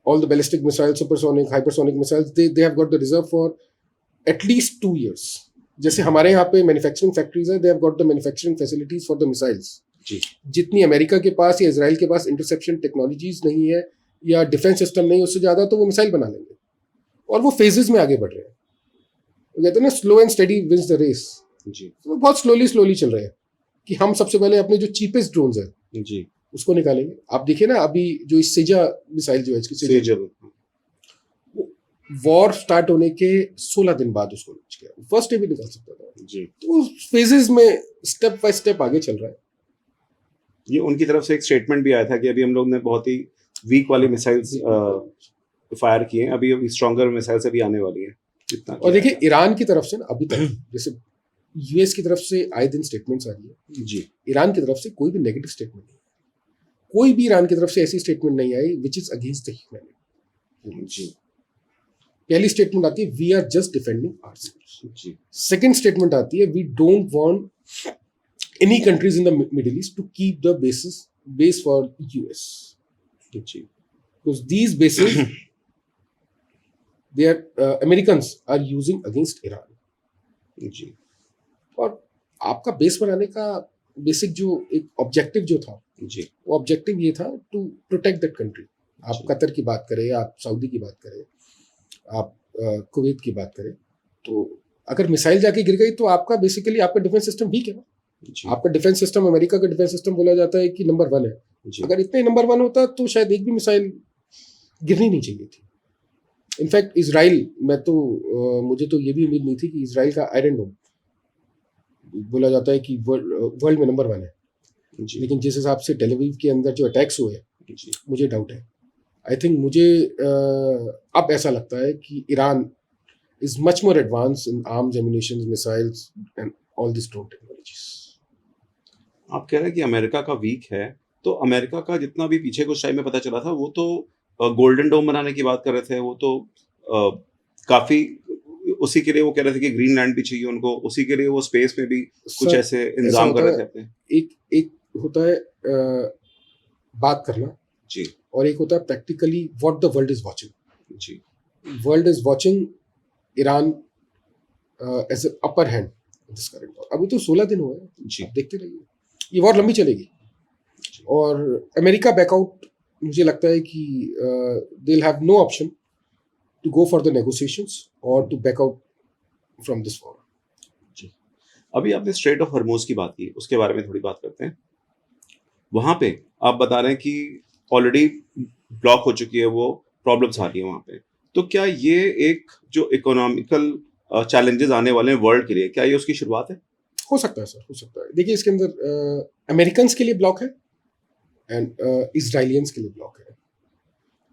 all the ballistic missiles, supersonic, hypersonic missiles, they have got the reserve for at least 2 years। जैसे हमारे यहाँ पे manufacturing factories है, they have got the manufacturing facilities for the missiles जी। जितनी America के पास या Israel के पास interception technologies नहीं है या डिफेंस सिस्टम नहीं उससे ज़्यादा, तो वो मिसाइल बना लेंगे। और वो फेजेस में आगे बढ़ रहे हैं। वो कहते हैं ना, slow and study wins the race. जी तो बहुत स्लोली चल रहे हैं कि हम सबसे पहले अपने जो चीपेस्ट ड्रोन्स है जी उसको निकालेंगे। आप देखिए ना, अभी जो इस सेजा मिसाइल जो है इसकी सेजा, सेजल वॉर स्टार्ट होने के 16 दिन बाद उसको लॉन्च किया। फर्स्ट डे भी निकाल सकता था। जी। तो फेजेस में स्टेप बाय स्टेप आगे चल रहा है। ये उनकी तरफ से एक स्टेटमेंट भी आया था कि अभी हम लोग ने बहुत ही वीक वाली मिसाइल्स फायर किए हैं, अभी स्ट्रॉन्गर मिसाइल्स अभी आने वाली है। इतना और देखिए ईरान की तरफ से ना अभी तक जैसे यूएस की तरफ से आए दिन स्टेटमेंट्स आ रही है, जी ईरान की तरफ से कोई भी नेगेटिव स्टेटमेंट नहीं, कोई भी ईरान की तरफ से ऐसी स्टेटमेंट नहीं आई which is against the humanity. जी पहली स्टेटमेंट आती है we are just defending ourselves. जी सेकंड स्टेटमेंट आती है we don't want any countries in the middle east to keep the base for US, जी because these bases they are Americans are using against Iran। जी। और आपका base बनाने का basic जो एक ऑब्जेक्टिव जो था, जी वो ऑब्जेक्टिव ये था टू प्रोटेक्ट दैट कंट्री। आप जी। कतर की बात करें, आप सऊदी की बात करें, आप कुवैत की बात करें, तो अगर मिसाइल जाके गिर गई तो आपका बेसिकली आपका डिफेंस सिस्टम वीक है ना। जी आपका डिफेंस सिस्टम, अमेरिका का डिफेंस सिस्टम बोला जाता है कि नंबर 1 है। जी अगर इतने नंबर 1 होता तो शायद एक भी मिसाइल गिरनी नहीं चाहिए थी। इनफैक्ट इजराइल, मुझे तो ये भी उम्मीद नहीं थी कि इजराइल का आयरन डोम बोला जाता है कि वर्ल्ड में नंबर 1 है, जी लेकिन जिस हिसाब से टेल अवीव के अंदर जो अटैक्स हुए हैं, जी मुझे डाउट है। आई थिंक मुझे अब ऐसा लगता है कि Iran is much more advance in arms, ammunitions, missiles and all this drone technologies. आप कह रहे हैं कि अमेरिका का वीक है, तो अमेरिका का जितना भी पीछे कुछ टाइम में पता चला था, वो तो गोल्डन डोम बनाने की बात कर रहे थे, वो तो काफी उसी के लिए वो कह रहे थे कि ग्रीनलैंड भी चाहिए उनको, उसी के लिए वो स्पेस में भी कुछ सर, ऐसे इंतजाम कर रहे थे अपने। एक होता है बात करना जी और एक होता है practically what the world is watching. जी world is watching Iran as an upper hand this current war. अभी तो 16 दिन हुए हैं, जी आप देखते रहिए, ये वॉर लंबी चलेगी। और अमेरिका बैकआउट, मुझे लगता है कि they will have no option to go for the negotiations और to back out from this war. जी। अभी आपने स्ट्रेट ऑफ हॉर्मोज की बात की, उसके बारे में थोड़ी बात करते हैं। वहां पे आप बता रहे हैं कि ऑलरेडी ब्लॉक हो चुकी है, वो प्रॉब्लम्स आ रही है वहां पे, तो क्या ये एक जो इकोनॉमिकल चैलेंजेस आने वाले हैं वर्ल्ड के लिए, क्या ये उसकी शुरुआत है? हो सकता है सर, हो सकता है। देखिए इसके अंदर अमेरिकन के लिए ब्लॉक है एंड इजराइलियंस के लिए ब्लॉक है।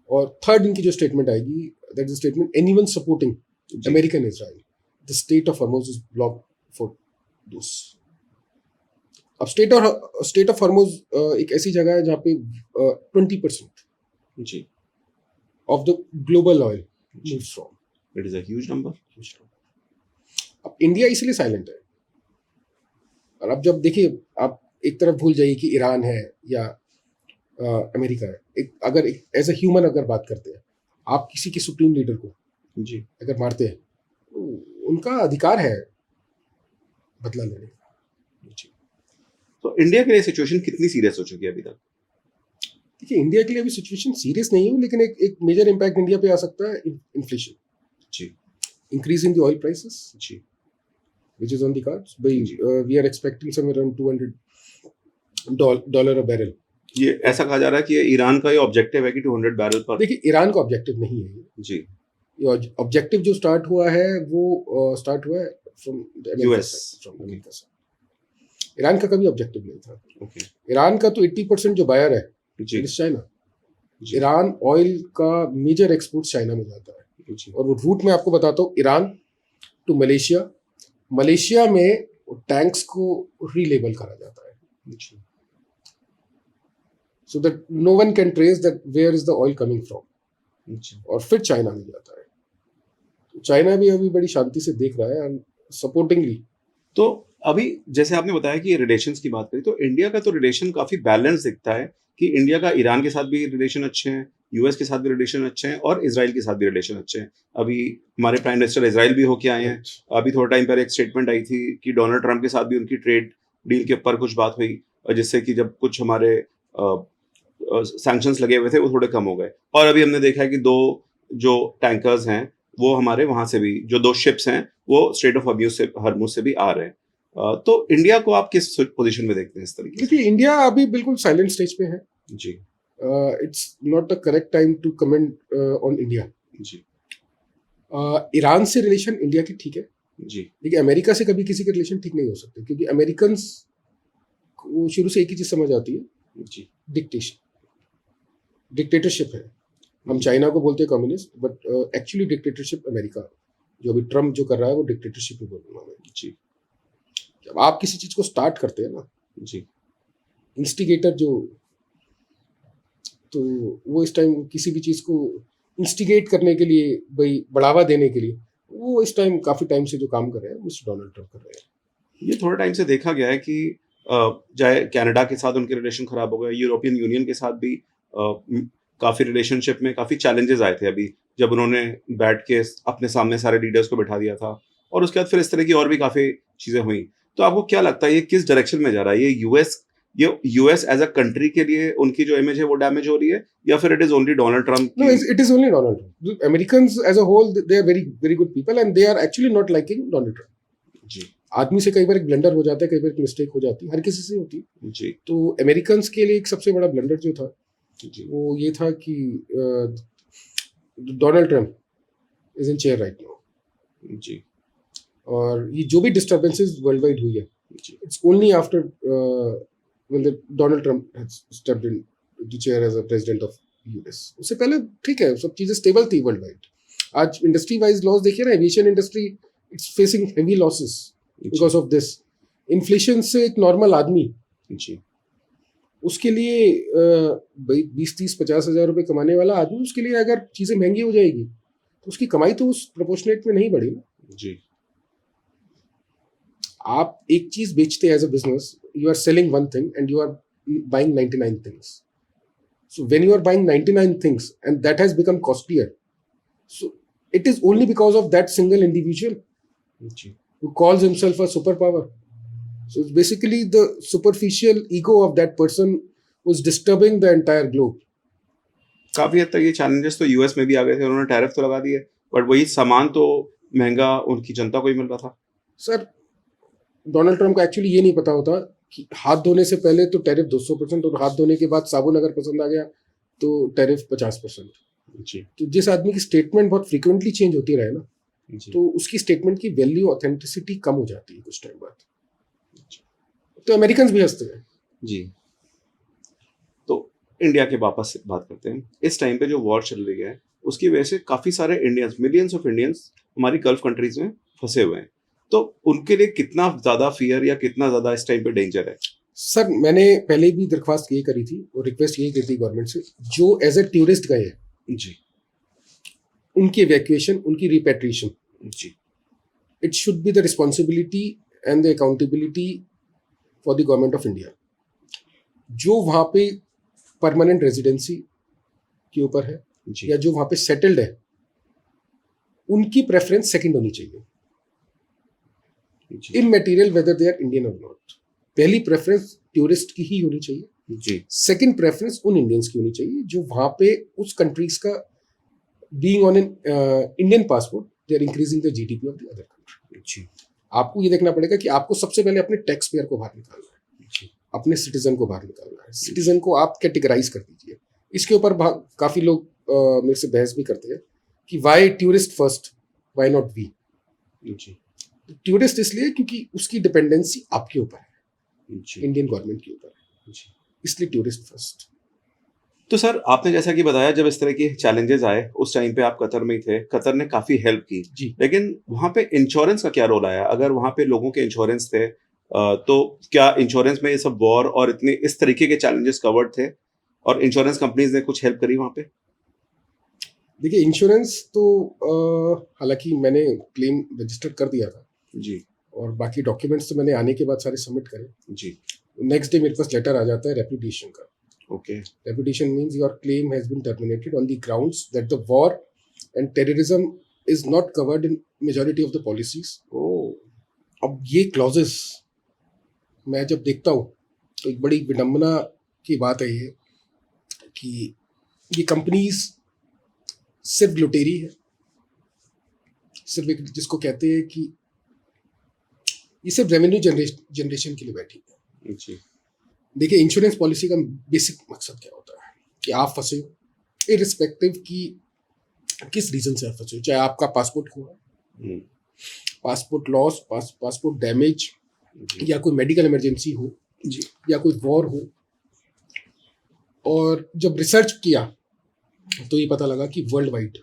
और थर्ड इनकी जो स्टेटमेंट आएगी, that is statement anyone supporting American Israel, the state of Hormuz is block for those. अब स्टेट ऑफ हॉर्मोज एक ऐसी जगह है जहाँ पे 20% जी of the global oil moves from. It is a huge number. अब इंडिया इसलिए साइलेंट है। और अब जब देखिए, आप एक तरफ भूल जाइए कि ईरान है या अमेरिका है, अगर एज ए ह्यूमन अगर बात करते हैं, आप किसी के सुप्रीम लीडर को जी अगर मारते हैं, तो उनका अधिकार है बदला लेने का। जी। तो इंडिया के लिए सिचुएशन कितनी सीरियस हो चुकी है अभी तक? देखिए इंडिया के लिए अभी सिचुएशन सीरियस नहीं है, लेकिन एक मेजर इम्पैक्ट इंडिया पे आ सकता है, इन्फ्लेशन, जी increase in the oil prices, जी which is on the cards. We are expecting somewhere around $200 a barrel. ये ऐसा कहा जा रहा है कि ये ईरान का ये ऑब्जेक्टिव है कि 200 बैरल पर। देखिए ईरान का ऑब्जेक्टिव नहीं है जी, ये ऑब्जेक्टिव जो स्टार्ट हुआ है वो स्टार्ट हुआ है फ्रॉम US, फ्रॉम अमेरिका से। ईरान का कभी ऑब्जेक्टिव नहीं था। ओके ईरान का तो 80% जो बायर है जी चाइना। जी ईरान ऑयल का मेजर एक्सपोर्ट चाइना में जाता है। जी और वो रूट में आपको बताता हूँ, ईरान टू मलेशिया, मलेशिया में टैंक्स को रीलेबल करा जाता है, जी so that no one can trace that where is the oil coming from, जी। और फिर चाइना में जाता है। तो चाइना भी अभी बड़ी शांति से देख रहा है एंड सपोर्टिंगली। तो अभी जैसे आपने बताया कि रिलेशंस की बात करी, तो इंडिया का तो रिलेशन काफी बैलेंस दिखता है कि इंडिया का ईरान के साथ भी रिलेशन अच्छे हैं, यूएस के साथ भी रिलेशन अच्छे हैं और इजराइल के साथ भी रिलेशन अच्छे हैं। अभी हमारे प्राइम मिनिस्टर इजराइल भी होके आए हैं। अभी थोड़ा टाइम पहले एक स्टेटमेंट आई थी कि डोनाल्ड ट्रंप के साथ भी उनकी ट्रेड डील के ऊपर कुछ बात हुई, जिससे कि जब कुछ हमारे सैंक्शंस लगे हुए थे वो थोड़े कम हो गए, और अभी हमने देखा है कि 2 जो टैंकर्स हैं वो हमारे वहां से भी, जो 2 शिप्स हैं वो स्ट्रेट ऑफ हर्मुज से भी आ रहे हैं। तो इंडिया को आप किस पोजीशन में देखते हैं इस तरीके से? देखिए, इंडिया अभी बिल्कुल साइलेंट स्टेज पे है. जी it's not the correct time to comment on India. जी ईरान से रिलेशन इंडिया के ठीक है, जी लेकिन अमेरिका से कभी किसी के रिलेशन ठीक नहीं हो सकते, क्योंकि अमेरिकन को शुरू से एक ही चीज समझ आती है, जी डिक्टेटरशिप है. हम चाइना को बोलते हैं communist, but actually dictatorship America, जो अभी ट्रम्प जो कर रहा है वो डिक्टेटरशिप ही बोलूंगा मैं. जी जब आप किसी चीज को स्टार्ट करते हैं ना, जी इंस्टिगेटर जो, तो वो इस टाइम किसी भी चीज को इंस्टिगेट करने के लिए, भाई बढ़ावा देने के लिए, वो इस टाइम काफी टाइम से जो काम कर रहे हैं मिस्टर डोनाल्ड ट्रम्प कर रहे हैं. ये थोड़े टाइम से देखा गया है कि चाहे कनाडा के साथ उनके रिलेशन खराब हो गए, यूरोपियन यूनियन के साथ भी काफी रिलेशनशिप में काफी चैलेंजेस आए थे अभी, जब उन्होंने बैठ के अपने सामने सारे लीडर्स को बैठा दिया था, और उसके बाद फिर इस तरह की और भी काफी चीजें हुई. तो आपको क्या लगता है ये किस डायरेक्शन में जा रहा है? ये यूएस एज अ कंट्री के लिए उनकी जो इमेज है वो डैमेज हो रही है, या फिर it is only Donald Trump? No, it is only Donald Trump. Americans as a whole, they are very, very good people, and they are actually not liking Donald Trump. जी आदमी से कई बार एक ब्लंडर हो जाता है, कई बार एक मिस्टेक हो जाती है, हर किसी से होती है. जी तो अमेरिकन्स के लिए एक सबसे बड़ा ब्लंडर जो था जी वो ये था कि Donald Trump is in chair right now. जी और ये जो भी डिस्टर्बेंसेस वर्ल्ड वाइड हुई है, जी it's only after when the Donald Trump has stepped in the chair as a president of US. उससे पहले ठीक है, सब चीजें स्टेबल थी वर्ल्ड वाइड. आज इंडस्ट्री वाइज लॉस देखिए ना, aviation industry it's facing heavy losses because of this. Inflation से एक नॉर्मल आदमी, जी उसके लिए भाई 20-30-50 हज़ार रुपए कमाने वाला आदमी, उसके लिए अगर चीजें महंगी हो जाएगी तो उसकी कमाई तो उस प्रोपोर्शनेट में नहीं बढ़ी ना. जी आप एक चीज बेचते हैं as a business, you are selling one thing and you are buying 99 things. So when you are buying 99 things and that has become costlier, so it is only because of that single individual जी who calls himself a superpower. So it's basically the superficial ego of that person who's disturbing the entire globe. काफी हद तक ये challenges तो US में भी आ गए थे, उन्होंने टैरिफ तो लगा दिए, बट वही सामान तो महंगा उनकी जनता को ही मिल रहा था. सर, डोनाल्ड ट्रम्प को एक्चुअली ये नहीं पता होता कि हाथ धोने से पहले तो टैरिफ 200% और हाथ धोने के बाद साबुन अगर पसंद आ गया तो टैरिफ 50%. जी तो जिस आदमी की स्टेटमेंट बहुत फ्रीक्वेंटली चेंज होती रहे ना, जी तो उसकी स्टेटमेंट की वैल्यू ऑथेंटिसिटी कम हो जाती है कुछ टाइम बाद. तो अमेरिकन भी हंसते हैं. जी तो इंडिया के वापस से बात करते हैं. इस टाइम पे जो वॉर चल रही है उसकी वजह से काफी सारे इंडियंस, मिलियंस ऑफ इंडियंस हमारी गल्फ कंट्रीज में फंसे हुए हैं. तो उनके लिए कितना ज्यादा फियर या कितना ज्यादा इस टाइम पे डेंजर है? सर, मैंने पहले भी दरख्वास्त ये करी थी और रिक्वेस्ट यही की थी गवर्नमेंट से, जो एज ए टूरिस्ट गए हैं जी उनकी इवैक्यूएशन, उनकी रिपेट्रिएशन, जी it should be the responsibility and the accountability for the government of India. जो वहाँ पे परमानेंट रेजिडेंसी के ऊपर है जी या जो वहाँ पे सेटल्ड है, उनकी प्रेफरेंस सेकंड होनी चाहिए, जी immaterial whether they are Indian और नॉट. पहली प्रेफरेंस टूरिस्ट की ही होनी चाहिए, जी सेकंड प्रेफरेंस उन इंडियंस की होनी चाहिए जो वहाँ पे उस कंट्रीज का, being on an Indian passport, they are increasing the GDP of the other country. जी आपको ये देखना पड़ेगा कि आपको सबसे पहले अपने टैक्स पेयर को बाहर निकालना है, जी अपने सिटीजन को बाहर निकालना है. सिटीजन को आप कैटेगराइज कर दीजिए. इसके ऊपर काफी लोग मेरे से बहस भी करते हैं कि why tourist first, why not we. जी टूरिस्ट इसलिए क्योंकि उसकी डिपेंडेंसी आपके ऊपर है, जी इंडियन गवर्नमेंट के ऊपर है, जी इसलिए टूरिस्ट फर्स्ट. तो सर, आपने जैसा कि बताया जब इस तरह के चैलेंजेस आए उस टाइम पे आप कतर में ही थे, कतर ने काफी हेल्प की, जी. लेकिन वहां पे इंश्योरेंस का क्या रोल आया? अगर वहां पे लोगों के इंश्योरेंस थे तो क्या इंश्योरेंस में ये सब वॉर और इतने इस तरीके के चैलेंजेस कवर्ड थे, और इंश्योरेंस कंपनीज ने कुछ हेल्प करी वहां पे? देखिए, इंश्योरेंस तो हालांकि मैंने क्लेम रजिस्टर कर दिया था जी और बाकी डॉक्यूमेंट्स तो मैंने आने के बाद सारे सबमिट करे. जी नेक्स्ट डे मेरे पास लेटर आ जाता है रेपुटेशन का. Okay Reputation means your claim has been terminated on the grounds that the war and terrorism is not covered in majority of the policies. अब ये clauses मैं जब देखता हूँ तो एक बड़ी विडंबना की बात है ये. कि ये कंपनीज सिर्फ लुटेरी है, सिर्फ एक जिसको कहते हैं कि ये सिर्फ रेवेन्यू जनरेशन के लिए बैठी है। जी देखिए, इंश्योरेंस पॉलिसी का बेसिक मकसद क्या होता है कि आप फंसे हो, इरिस्पेक्टिव कि किस रीजन से आप फंसे हो, चाहे आपका पासपोर्ट खोआ, हम्म, पासपोर्ट लॉस, पासपोर्ट डैमेज, जी या कोई मेडिकल इमरजेंसी हो, जी या कोई वॉर हो। और जब रिसर्च किया तो ये पता लगा कि वर्ल्ड वाइड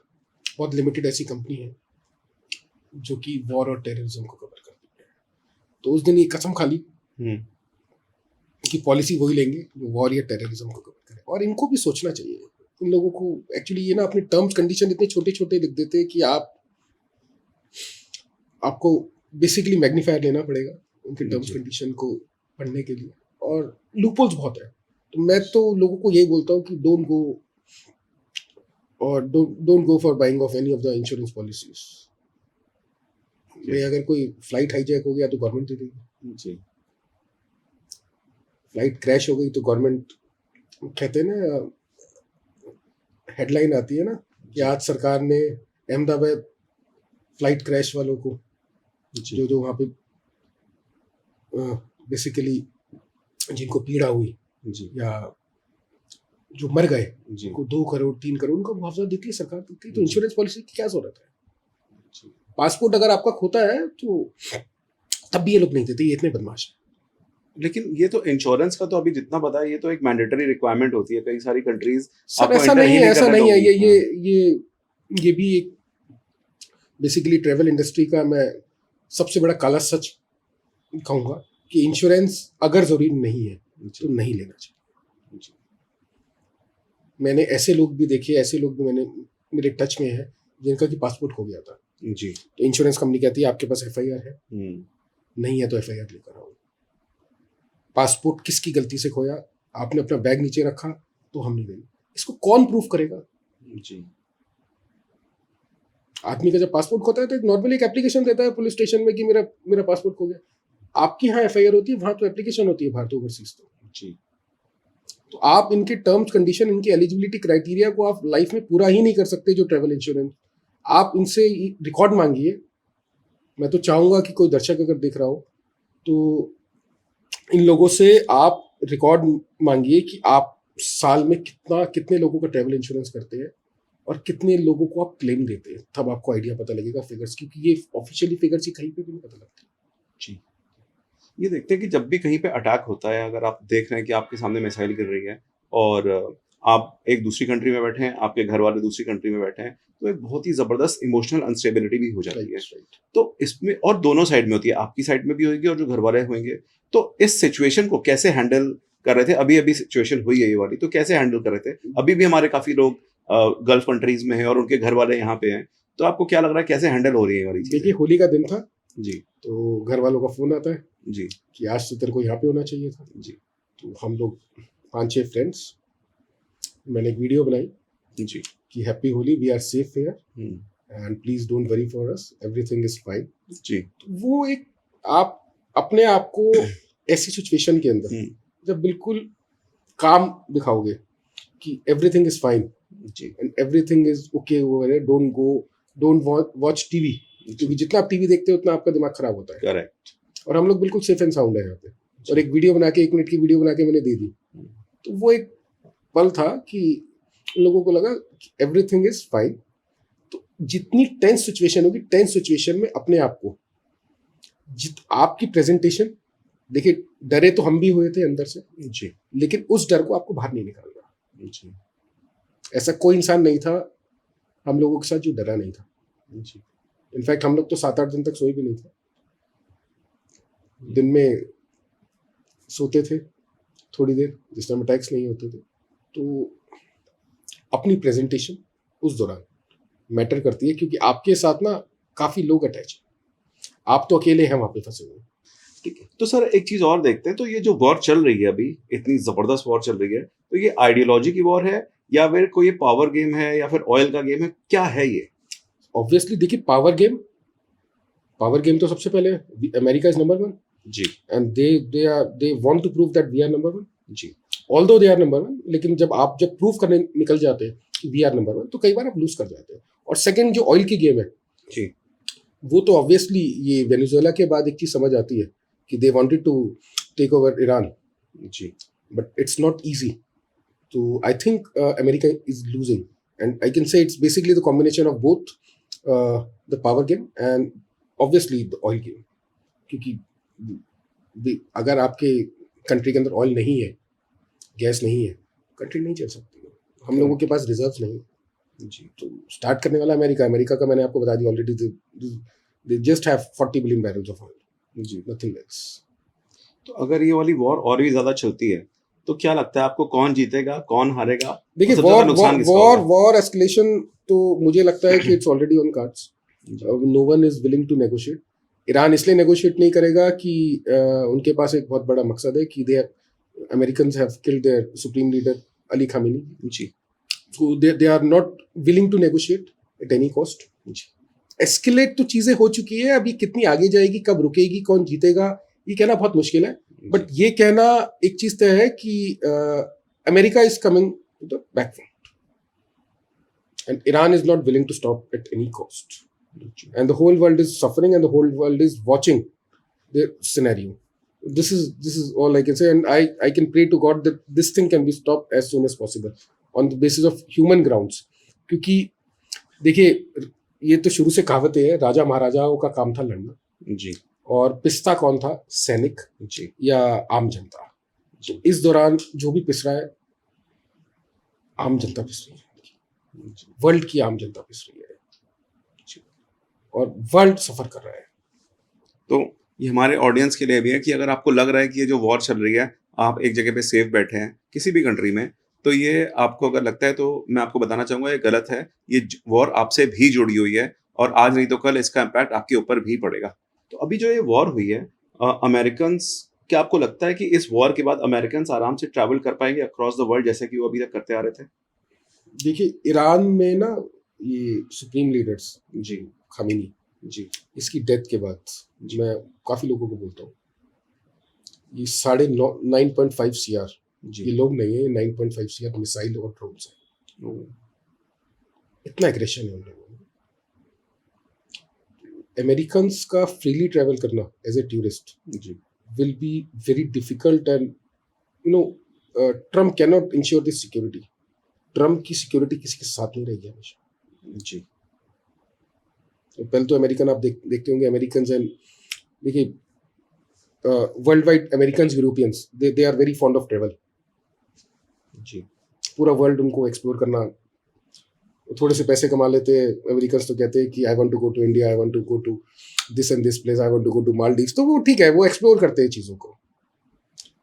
बहुत लिमिटेड ऐसी कंपनी है जो कि वॉर और टेररिज्म को कवर करती है। तो उस दिन ये कसम खा ली हम्म, कि पॉलिसी वही लेंगे जो वॉर या टेररिज्म को कवर करे। और इनको भी सोचना चाहिए, इन लोगों को एक्चुअली ये ना अपने टर्म्स कंडीशन इतने छोटे छोटे लिख देते हैं कि आपको बेसिकली मैग्नीफायर लेना पड़ेगा उनके टर्म्स जी। कंडीशन को पढ़ने के लिए, और लूपहोल्स बहुत है। तो मैं तो लोगों को यही बोलता हूँ कि don't go for buying of any of the insurance policies. अगर कोई फ्लाइट हाईजैक हो गया तो गवर्नमेंट दे देगी, जी फ्लाइट क्रैश हो गई तो गवर्नमेंट, कहते हैं ना, हेडलाइन आती है ना कि आज सरकार ने अहमदाबाद फ्लाइट क्रैश वालों को, जी जो वहाँ पे बेसिकली जिनको पीड़ा हुई जी या जो मर गए, जी उनको 2 करोड़ 3 करोड़ उनका मुआवजा देती है सरकार, देती है। तो जी। इंश्योरेंस पॉलिसी की क्या जरूरत है? जी। पासपोर्ट अगर आपका खोता है तो तब भी ये लोग नहीं देते, ये इतने बदमाश हैं। लेकिन ये तो इंश्योरेंस का तो अभी जितना पता है ये तो एक मैंडेटरी रिक्वायरमेंट होती है, कई सारी कंट्रीज सर आपको ऐसा enter नहीं ही है, नहीं ऐसा करने नहीं है। दोगी। ये भी एक बेसिकली ट्रेवल इंडस्ट्री का मैं सबसे बड़ा काला सच कहूंगा कि इंश्योरेंस अगर जरूरी नहीं है तो नहीं लेना चाहिए। जी। मैंने ऐसे लोग भी देखे, ऐसे लोग भी मेरे टच में है जिनका कि पासपोर्ट खो गया था, जी तो इंश्योरेंस कंपनी कहती है आपके पास एफआईआर है, हम्म, नहीं है तो एफआईआर लेकर आओ। पासपोर्ट किसकी गलती से खोया, आपने अपना बैग नीचे रखा तो हम नहीं देंगे। इसको कौन प्रूफ करेगा? जी आदमी का जब पासपोर्ट खोता है तो नॉर्मली एक एप्लीकेशन देता है पुलिस स्टेशन में कि मेरा पासपोर्ट खो गया। आपके यहाँ एफआईआर होती है, वहां तो एप्लीकेशन होती है भारत ओवरसीज। जी तो आप इनके टर्म्स कंडीशन, इनके एलिजिबिलिटी क्राइटेरिया को आप लाइफ में पूरा ही नहीं कर सकते जो ट्रेवल इंश्योरेंस। आप इनसे रिकॉर्ड मांगिए। मैं तो चाहूंगा कि कोई दर्शक अगर देख रहा हो तो इन लोगों से आप रिकॉर्ड मांगिए कि आप साल में कितने लोगों का ट्रेवल इंश्योरेंस करते हैं और कितने लोगों को आप क्लेम देते हैं। तब आपको आइडिया पता लगेगा फिगर्स, क्योंकि ये ऑफिशियली फिगर्स ही कहीं पे भी नहीं पता लगती। जी ये देखते हैं कि जब भी कहीं पे अटैक होता है, अगर आप देख रहे हैं कि आपके सामने मिसाइल गिर रही है और आप एक दूसरी कंट्री में बैठे हैं, आपके घर वाले दूसरी कंट्री में बैठे हैं, तो एक बहुत ही जबरदस्त इमोशनल अनस्टेबिलिटी भी हो जाती है। राइट। तो इसमें और दोनों साइड में होती है, आपकी साइड में भी होगी और जो घर वाले होंगे। तो इस सिचुएशन को कैसे हैंडल कर रहे थे? अभी अभी सिचुएशन हुई है ये वाली, तो कैसे हैंडल कर रहे थे? अभी भी हमारे काफी लोग गल्फ कंट्रीज में हैं और उनके घर वाले यहाँ पे हैं, तो आपको क्या लग रहा है कैसे हैंडल हो रही है ये वाली देखिए, चीजें? होली का दिन था जी तो घर वालों का फोन आता है जी कि आज तो तेरे को यहाँ पे होना चाहिए था। जी तो हम लोग 5-6 फ्रेंड्स, मैंने एक वीडियो बनाई जी कि happy Holi, we are safe here hmm, and please don't worry for us, everything is fine. जी वो एक, आप अपने आप को ऐसी सिचुएशन के अंदर जब बिल्कुल काम दिखाओगे कि एवरीथिंग इज फाइन जी and everything is okay over है, डोंट वॉच टीवी, क्योंकि जितना आप टीवी देखते हो उतना आपका दिमाग खराब होता है। करेक्ट। और हम लोग बिल्कुल सेफ एंड साउंड है यहाँ पे। और एक वीडियो बना के, 1 मिनट की वीडियो बना के मैंने दे दी। तो वो एक पल था कि लोगों को लगा एवरीथिंग इज फाइन। तो जितनी टेंस सिचुएशन होगी, टेंस सिचुएशन में अपने आप को आपकी प्रेजेंटेशन, देखिए डरे तो हम भी हुए थे अंदर से, जी लेकिन उस डर को आपको बाहर नहीं निकालना। जी ऐसा कोई इंसान नहीं था हम लोगों के साथ जो डरा नहीं था। जी इनफैक्ट हम लोग तो 7-8 दिन तक सोए भी नहीं थे। दिन में सोते थे थोड़ी देर, जिस टाइम अटैक्स नहीं होते थे। तो अपनी प्रेजेंटेशन उस दौरान मैटर करती है, क्योंकि आपके साथ ना काफी लोग अटैच हैं, आप तो अकेले हैं वहां पे फंसे हुए। ठीक है, तो सर एक चीज और देखते हैं। तो ये जो वॉर चल रही है अभी, इतनी जबरदस्त वॉर चल रही है, तो ये आइडियोलॉजी की वॉर है या फिर कोई पावर गेम है या फिर ऑयल का गेम है, क्या है ये? ऑब्वियसली देखिए, पावर गेम तो सबसे पहले अमेरिका इज नंबर 1 जी and they want to prove that we are number 1। जी although they are number one, लेकिन जब प्रूव करने निकल जाते हैं कि वी आर नंबर वन, तो कई बार आप लूज कर जाते हैं। और सेकंड, जो ऑयल की गेम है, जी वो तो ऑब्वियसली ये वेनेजुएला के बाद एक चीज समझ आती है कि they wanted to take over Iran, जी but it's not easy. So I think America is losing, and I can say it's basically the combination of both the power game and obviously the oil game. क्योंकि अगर आपके country के अंदर oil नहीं है, gas नहीं है, country नहीं चल सकती। हम लोगों के पास रिजर्व्स नहीं। जी तो स्टार्ट करने वाला अमेरिका का मैंने आपको बता दिया already, they just have 40 billion barrels of oil, जी। Nothing else. तो अगर ये वाली वॉर और भी ज्यादा चलती है तो क्या लगता है आपको, कौन जीतेगा, कौन हारेगा? देखिए, सबसे ज्यादा नुकसान किसका होगा? वॉर एस्केलेशन तो मुझे लगता है कि it's already on cards. No one is willing to negotiate. Iran इसलिए नेगोशिएट नहीं करेगा कि उनके पास एक बहुत बड़ा मकसद है कि they Americans have killed their supreme leader Ali Khamenei. जी So they are not willing to negotiate at any cost. Escalate तो चीजें हो चुकी है, अभी कितनी आगे जाएगी, कब रुकेगी, कौन जीतेगा, ये कहना बहुत मुश्किल है। बट ये कहना एक चीज तय है कि America is coming to the backfront and Iran is not willing to stop at any cost, and the whole world is suffering and the whole world is watching the scenario. This is all I can say, and I can pray to God that this thing can be stopped as soon as possible on the basis of human grounds. क्योंकि देखिए, ये तो शुरू से कहावतें है, राजा महाराजाओं का काम था लड़ना, जी और पिसता कौन था, सैनिक जी या आम जनता. तो इस दौरान जो भी पिस रहा है, आम जनता पिस रही है, वर्ल्ड की आम जनता पिस रही है, और वर्ल्ड सफर कर रहा है. तो ये हमारे ऑडियंस के लिए भी है कि अगर आपको लग रहा है कि ये जो वॉर चल रही है, आप एक जगह पे सेफ बैठे हैं किसी भी कंट्री में, तो ये आपको अगर लगता है तो मैं आपको बताना चाहूंगा ये गलत है. ये वॉर आपसे भी जुड़ी हुई है और आज नहीं तो कल इसका इम्पैक्ट आपके ऊपर भी पड़ेगा. तो अभी जो ये वॉर हुई है, अमेरिकन्स, क्या आपको लगता है कि इस वॉर के बाद अमेरिकन्स आराम से ट्रैवल कर पाएंगे अक्रॉस द वर्ल्ड जैसे कि वो अभी तक करते आ रहे थे? देखिए, ईरान में ना ये सुप्रीम लीडर्स जी खामेनी, जी इसकी डेथ के बाद मैं काफी लोगों को बोलता हूँ, ये 9.5 CR, जी ये लोग नहीं है, 9.5 CR मिसाइल और ड्रोन्स है. इतना एग्रेशन है उन लोगों में. अमेरिकन्स का फ्रीली ट्रैवल करना एज ए टूरिस्ट जी will be very difficult, and Trump cannot ensure this security. Trump की सिक्योरिटी किसी के साथ नहीं रहेगी हमेशा. जी तो पहले तो अमेरिकन आप देखते होंगे, अमेरिकन एंड देखिए worldwide American Europeans they are very fond of travel. जी पूरा वर्ल्ड उनको एक्सप्लोर करना, थोड़े से पैसे कमा लेते हैं अमेरिकन, तो कहते हैं कि I want to go to India, I want to go to this and this place, I want to go to Maldives. तो वो ठीक है, वो एक्सप्लोर करते हैं चीज़ों को,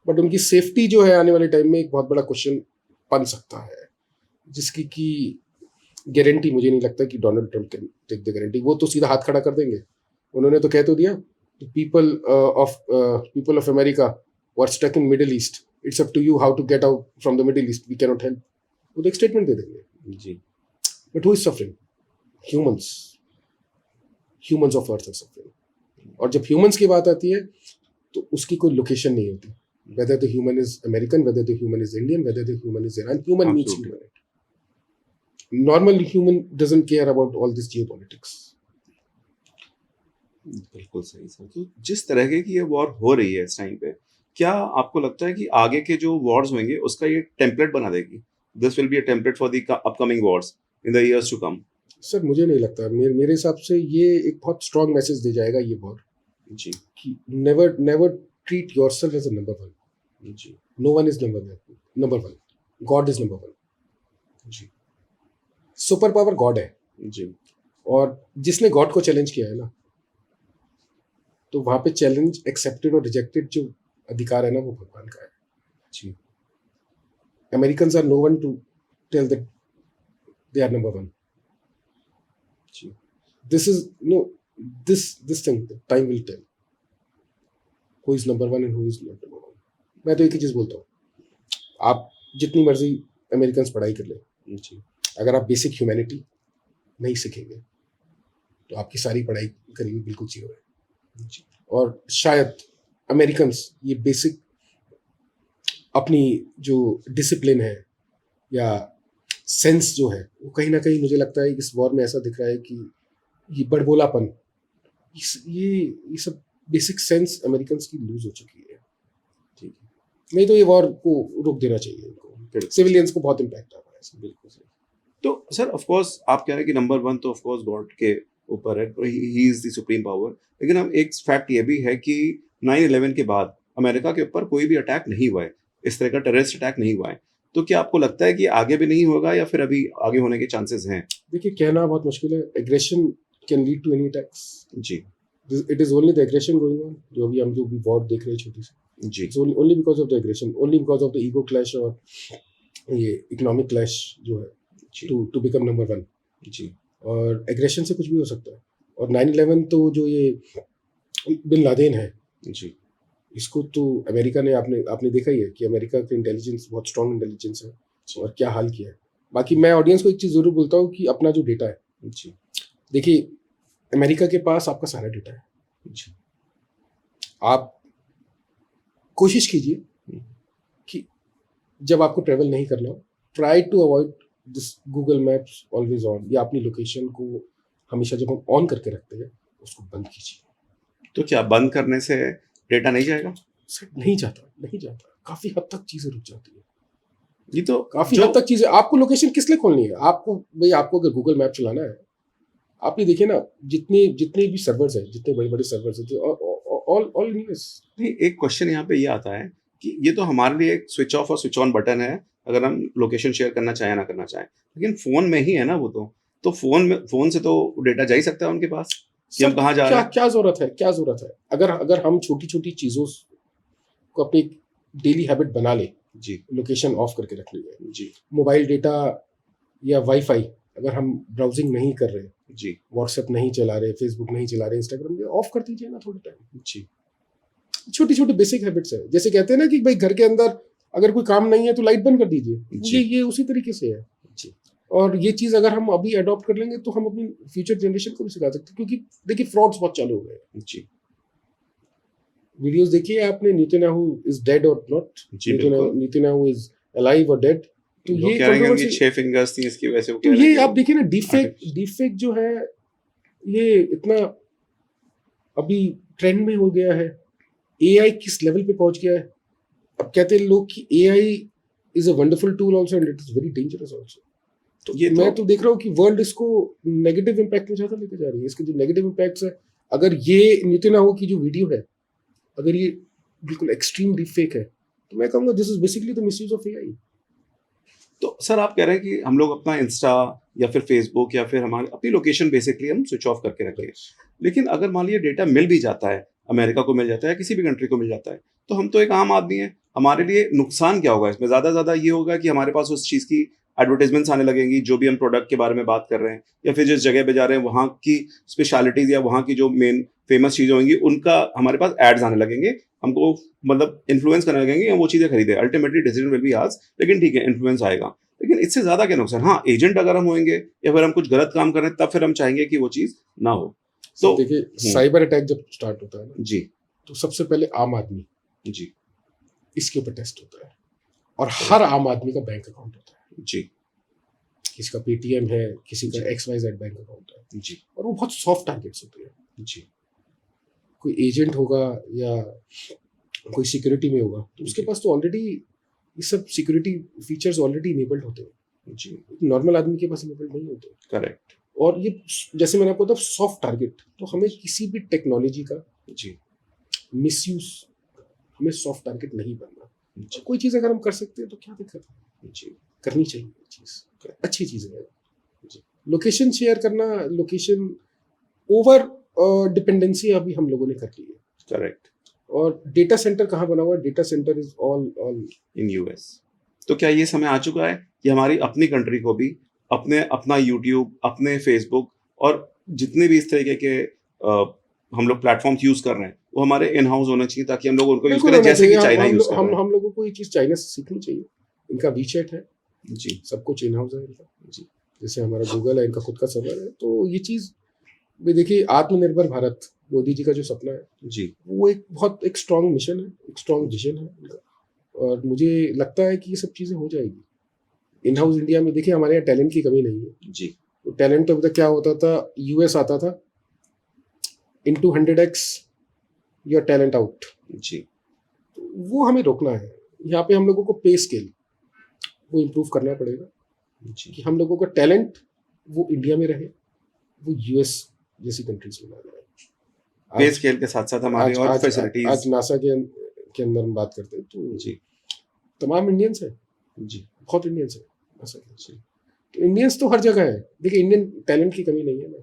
बट उनकी सेफ्टी जो है आने वाले टाइम में एक बहुत बड़ा क्वेश्चन बन सकता है, जिसकी की गारंटी मुझे नहीं लगता कि Donald Trump can take the guarantee. वो तो सीधा हाथ खड़ा कर देंगे. उन्होंने तो कह तो दिया, people of America were stuck in middle east, it's up to you how to get out from the middle east, we can not help. वो तो एक स्टेटमेंट दे देंगे. जी but who is suffering? Humans of earth are suffering. और जब humans की बात आती है तो उसकी कोई लोकेशन नहीं होती. whether the human is American, whether the human is Indian, whether the human is Iran, human means Absolutely. human. Normal human doesn't care about all this geopolitics. बिल्कुल सही सर. तो जिस तरह की ये वॉर हो रही है इस टाइम पे, क्या आपको लगता है कि आगे के जो वॉर्स होंगे उसका ये टेम्पलेट बना देगी? This will be a template for the upcoming wars in the years to come. Sir मुझे नहीं लगता. मेरे हिसाब से ये एक बहुत स्ट्रॉन्ग मैसेज दे जाएगा ये वॉर, जी कि never treat yourself as a number one. जी No one is number one. God is number one. जी सुपर पावर गॉड है, जी और जिसने गॉड को चैलेंज किया है ना, तो वहां पे चैलेंज एक्सेप्टेड और रिजेक्टेड जो अधिकार है ना, वो भगवान का है. जी Americans are no one to tell that they are number one. Ji This is this thing that time will tell who is number one and who is not number one. मैं तो एक ही चीज बोलता हूँ, आप जितनी मर्जी अमेरिकन पढ़ाई कर ले, जी अगर आप बेसिक ह्यूमैनिटी नहीं सीखेंगे तो आपकी सारी पढ़ाई करी हुई बिल्कुल जीरो है. जी और शायद अमेरिकन ये बेसिक अपनी जो डिसिप्लिन है या सेंस जो है वो कहीं ना कहीं मुझे लगता है इस वॉर में ऐसा दिख रहा है कि ये बड़बोलापन, ये सब बेसिक सेंस अमेरिकन की लूज हो चुकी है। ठीक है, नहीं तो ये वॉर को रोक देना चाहिए इनको, सिविलियंस को बहुत इम्पैक्ट आ रहा है इसमें। बिल्कुल सही। तो सर ऑफ कोर्स आप कह रहे हैं कि नंबर वन तो ऑफ कोर्स गॉड के ऊपर है, he is the supreme power, लेकिन हम एक फैक्ट ये भी है कि 9/11 के बाद अमेरिका के ऊपर कोई भी अटैक नहीं हुआ है, इस तरह का टेररिस्ट अटैक नहीं हुआ है। तो क्या आपको लगता है कि आगे भी नहीं होगा या फिर अभी आगे होने के चांसेस हैं? देखिए, कहना बहुत मुश्किल है। Aggression can lead to any attacks. जी it is only the aggression going on, जो भी वॉर देख रहे हैं छोटी सी, जी it's only because of the aggression, only because of the ego clash और ये इकोनॉमिक क्लैश जो है जी टू बिकम नंबर वन। जी और एग्रेशन से कुछ भी हो सकता है। और 9/11 तो जो ये बिन लादेन है, जी इसको तो अमेरिका ने, आपने देखा ही है कि अमेरिका का इंटेलिजेंस बहुत स्ट्रॉन्ग इंटेलिजेंस है और क्या हाल किया है। बाकी मैं ऑडियंस को एक चीज़ ज़रूर बोलता हूँ कि अपना जो डेटा है, जी देखिए अमेरिका के पास आपका सारा डेटा है। जी आप कोशिश कीजिए कि जब आपको ट्रैवल नहीं करना हो, try to avoid this Google Maps always on, या अपनी लोकेशन को हमेशा जब हम ऑन करके रखते हैं उसको बंद कीजिए। तो क्या बंद करने से डेटा नहीं जाएगा? सर नहीं जाता, काफ़ी हद तक चीज़ें रुक जाती है। ये तो काफ़ी हद तक चीज़ें, आपको लोकेशन किस लिए खोलनी है? आपको अगर गूगल मैप चलाना है, आप ये देखिए ना, जितने भी सर्वर्स हैं, जितने बड़े बड़े सर्वर्स हैं, ऑल यूएस। नहीं, एक क्वेश्चन यहाँ पे ये आता है कि ये तो हमारे लिए एक स्विच ऑफ और स्विच ऑन बटन है, अगर हम लोकेशन शेयर करना चाहें ना करना चाहें, लेकिन फोन में ही है ना वो तो फोन से तो डेटा जा ही सकता है उनके पास कि हम कहाँ जा रहे हैं। क्या जरूरत है? अगर हम छोटी छोटी चीज़ों को अपनी डेली हैबिट बना ले, जी लोकेशन ऑफ करके रख ली, जी मोबाइल डेटा या वाईफाई अगर हम ब्राउजिंग नहीं कर रहे, जी व्हाट्सएप नहीं चला रहे, फेसबुक नहीं चला रहे, इंस्टाग्राम ऑफ कर दीजिए ना थोड़े टाइम। जी छोटी छोटी बेसिक हैबिट्स है। जैसे कहते हैं ना कि भाई घर के अंदर अगर कोई काम नहीं है तो लाइट बंद कर दीजिए, जी। ये उसी तरीके से है जी। और ये चीज़ अगर हम अभी अडॉप्ट कर लेंगे तो हम अपनी फ्यूचर जनरेशन को भी सिखा सकते हैं, क्योंकि देखिए फ्रॉड्स बहुत चालू हो गए हैं। जी वीडियोस देखिए आपने, नेतन्याहू इज डेड और नॉट, जी बिल्कुल। नेतन्याहू इज अलाइव और डेड। तो वो ये कह रहे हैं कि controversy- उनकी 6 फिंगर्स थी, इसकी वजह से वो तो कह रहे ये हैं आप देखिए ना, artificial। डीफेक जो है ये इतना अभी ट्रेंड में हो गया है। एआई किस लेवल पे पहुंच गया है। अब कहते हैं लोग कि AI is a wonderful tool also and it is very dangerous also. तो ये मैं तो देख रहा हूँ कि वर्ल्ड इसको नेगेटिव इम्पैक्ट में ज्यादा लेके जा रही है। इसके जो नेगेटिव इम्पैक्ट्स है, अगर ये नेतन्याहू की जो वीडियो है, अगर ये बिल्कुल एक्सट्रीम डीफेक है, तो मैं कहूँगा this is basically the misuse of AI. तो सर आप कह रहे हैं कि हम लोग अपना इंस्टा या फिर फेसबुक या फिर हमारी अपनी लोकेशन बेसिकली हम स्विच ऑफ करके रखें, लेकिन अगर मान लीजिए डेटा मिल भी जाता है, अमेरिका को मिल जाता है, किसी भी कंट्री को मिल जाता है, तो हम तो एक आम आदमी है, हमारे लिए नुकसान क्या होगा इसमें? ज्यादा ये होगा कि हमारे पास उस चीज की एडवर्टाइजमेंट्स आने लगेंगी, जो भी हम प्रोडक्ट के बारे में बात कर रहे हैं, या फिर जिस जगह पे जा रहे हैं वहाँ की स्पेशलिटीज या वहाँ की जो मेन फेमस चीजें होंगी उनका हमारे पास एड्स आने लगेंगे, हमको मतलब इन्फ्लुएंस करने लगेंगे हम वो चीजें खरीदें। Ultimately decision will be hours, लेकिन ठीक है इन्फ्लुएंस आएगा, लेकिन इससे ज्यादा क्या नुकसान? हाँ, एजेंट अगर हम होंगे या फिर हम कुछ गलत काम कर रहे हैं तब फिर हम चाहेंगे कि वो चीज ना हो। तो देखिए साइबर अटैक जब स्टार्ट होता है ना, जी तो सबसे पहले आम आदमी जी इसके ऊपर टेस्ट होता है, और हर आम आदमी का बैंक अकाउंट होता है। जी किसी का पेटीएम है, किसी का जी। XYZ बैंक अकाउंट है, जी और वो बहुत सॉफ्ट टारगेट्स होते हैं। जी कोई एजेंट होगा या कोई सिक्योरिटी में होगा, तो उसके जी। पास तो ऑलरेडी ये सब सिक्योरिटी फीचर्स ऑलरेडी इनेबल्ड होते हैं, जी नॉर्मल आदमी के पास इनेबल्ड नहीं होते। करेक्ट। और ये जैसे मैंने आपको बताया सॉफ्ट टारगेट, तो हमें किसी भी टेक्नोलॉजी का जी मिसयूज, हमें सॉफ्ट टारगेट नहीं बनना। जी कोई चीज़ अगर हम कर सकते हैं तो क्या दिक्कत है, जी करनी चाहिए ये चीज़, अच्छी चीज़ है। लोकेशन शेयर करना, लोकेशन ओवर डिपेंडेंसी अभी हम लोगों ने कर ली है। करेक्ट। और डेटा सेंटर कहाँ बना हुआ है? Data centre is all in US. तो क्या ये समय आ चुका है कि हमारी अपनी कंट्री को भी अपना यूट्यूब, अपने फेसबुक और जितने भी इस तरीके के हम लोग प्लेटफॉर्म्स यूज कर रहे हैं वो हमारे इन हाउस होने चाहिए, ताकि हम लोग उनको यूज बिल्कुल करें होना जैसे कि चाहिए। चाइना यूज कर रहा है? हम लोगों को ये चीज़ चाइना से सीखनी चाहिए। इनका वीचैट है, जी सब कुछ इन हाउस है इनका। जी जैसे हमारा गूगल है, इनका खुद का सर्वर है। तो ये चीज़ भी देखिए, आत्मनिर्भर भारत मोदी जी का जो सपना है, जी वो एक बहुत एक स्ट्रॉन्ग मिशन है, एक स्ट्रॉन्ग विजन है इनका। और मुझे लगता है कि ये सब चीज़ें हो जाएगी। इन हाउस इंडिया में देखिए हमारे यहाँ टैलेंट की कमी नहीं है। जी तो टैलेंट तो अभी तक क्या होता था, यूएस आता था, into 100x your talent out. जी वो हमें रोकना है। यहाँ पे हम लोगों को पे स्केल वो इम्प्रूव करना पड़ेगा जी कि हम लोगों का टैलेंट वो इंडिया में रहे, वो यूएस जैसी कंट्रीज में ना रहे। पे आज स्केल के साथ साथ हमारे आज और आज फैसिलिटीज। आज नासा के अंदर हम बात करते हैं तो जी तमाम इंडियंस हैं, जी बहुत इंडियंस हैं नासा के। जी तो इंडियंस तो हर जगह है। देखिए इंडियन टैलेंट की कमी नहीं है ना,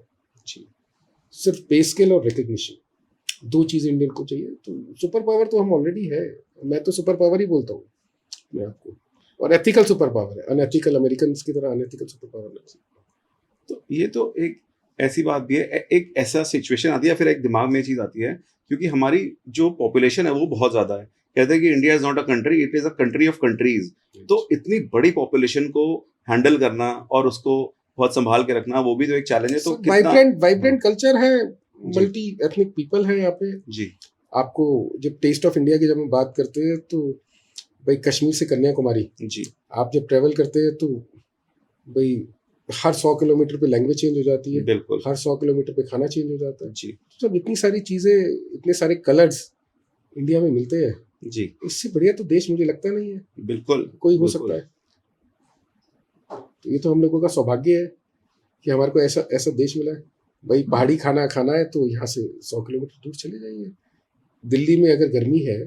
जी सिर्फ पे स्केल और रिकग्निशन, दो चीज़ इंडियन को चाहिए। तो सुपर पावर तो हम ऑलरेडी है, मैं तो सुपर पावर ही बोलता हूँ मैं आपको। और एथिकल सुपर पावर है, अनएथिकल अमेरिकन की तरह अनएथिकल सुपर पावर नहीं। तो ये तो एक ऐसी बात भी है, एक ऐसा सिचुएशन आती है, फिर एक दिमाग में ये चीज आती है, क्योंकि हमारी जो पॉपुलेशन है वो बहुत ज्यादा है। कहते हैं कि India is not a country, it is a country of countries. तो इतनी बड़ी पॉपुलेशन को हैंडल करना और उसको बहुत संभाल के रखना, वो भी तो एक चैलेंज है। तो कितना वाइब्रेंट कल्चर है, मल्टी एथनिक पीपल है यहाँ पे। जी आपको जब टेस्ट ऑफ इंडिया की जब हम बात करते हैं तो भाई कश्मीर से कन्याकुमारी, जी आप जब ट्रेवल करते हैं तो भाई हर 100 किलोमीटर पे लैंग्वेज चेंज हो जाती है, बिल्कुल हर 100 किलोमीटर पे खाना चेंज हो जाता है। जी जब इतनी सारी चीज़ें, इतने सारे कलर्स इंडिया में मिलते हैं, जी इससे बढ़िया तो देश मुझे लगता नहीं है बिल्कुल कोई हो बिल्कुल। सकता है। तो ये तो हम लोगों का सौभाग्य है कि हमारे को ऐसा ऐसा देश मिला है। भाई पहाड़ी खाना खाना है तो यहाँ से 100 किलोमीटर दूर चले जाइए। दिल्ली में अगर गर्मी है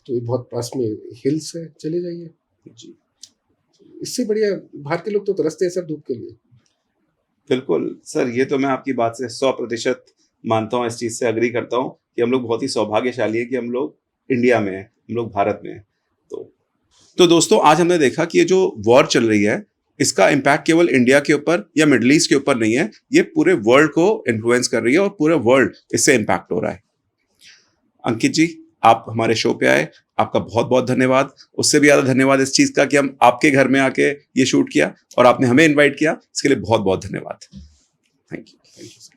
तो ये बहुत पास में हिल्स है, चले जाइए। जी इससे बढ़िया बाहर के लोग तो तरसते हैं सर धूप के लिए। बिल्कुल सर, ये तो मैं आपकी बात से 100% मानता हूँ, इस चीज़ से अग्री करता हूँ कि हम लोग बहुत ही सौभाग्यशाली है कि हम लोग इंडिया में हैं, हम लोग भारत में हैं। तो दोस्तों, आज हमने देखा कि ये जो वॉर चल रही है, इसका इम्पैक्ट केवल इंडिया के ऊपर या मिडल ईस्ट के ऊपर नहीं है, ये पूरे वर्ल्ड को इन्फ्लुएंस कर रही है और पूरा वर्ल्ड इससे इम्पैक्ट हो रहा है। अंकित जी, आप हमारे शो पे आए, आपका बहुत बहुत धन्यवाद। उससे भी ज़्यादा धन्यवाद इस चीज़ का कि हम आपके घर में आके ये शूट किया और आपने हमें इनवाइट किया, इसके लिए बहुत बहुत धन्यवाद। Thank you sir.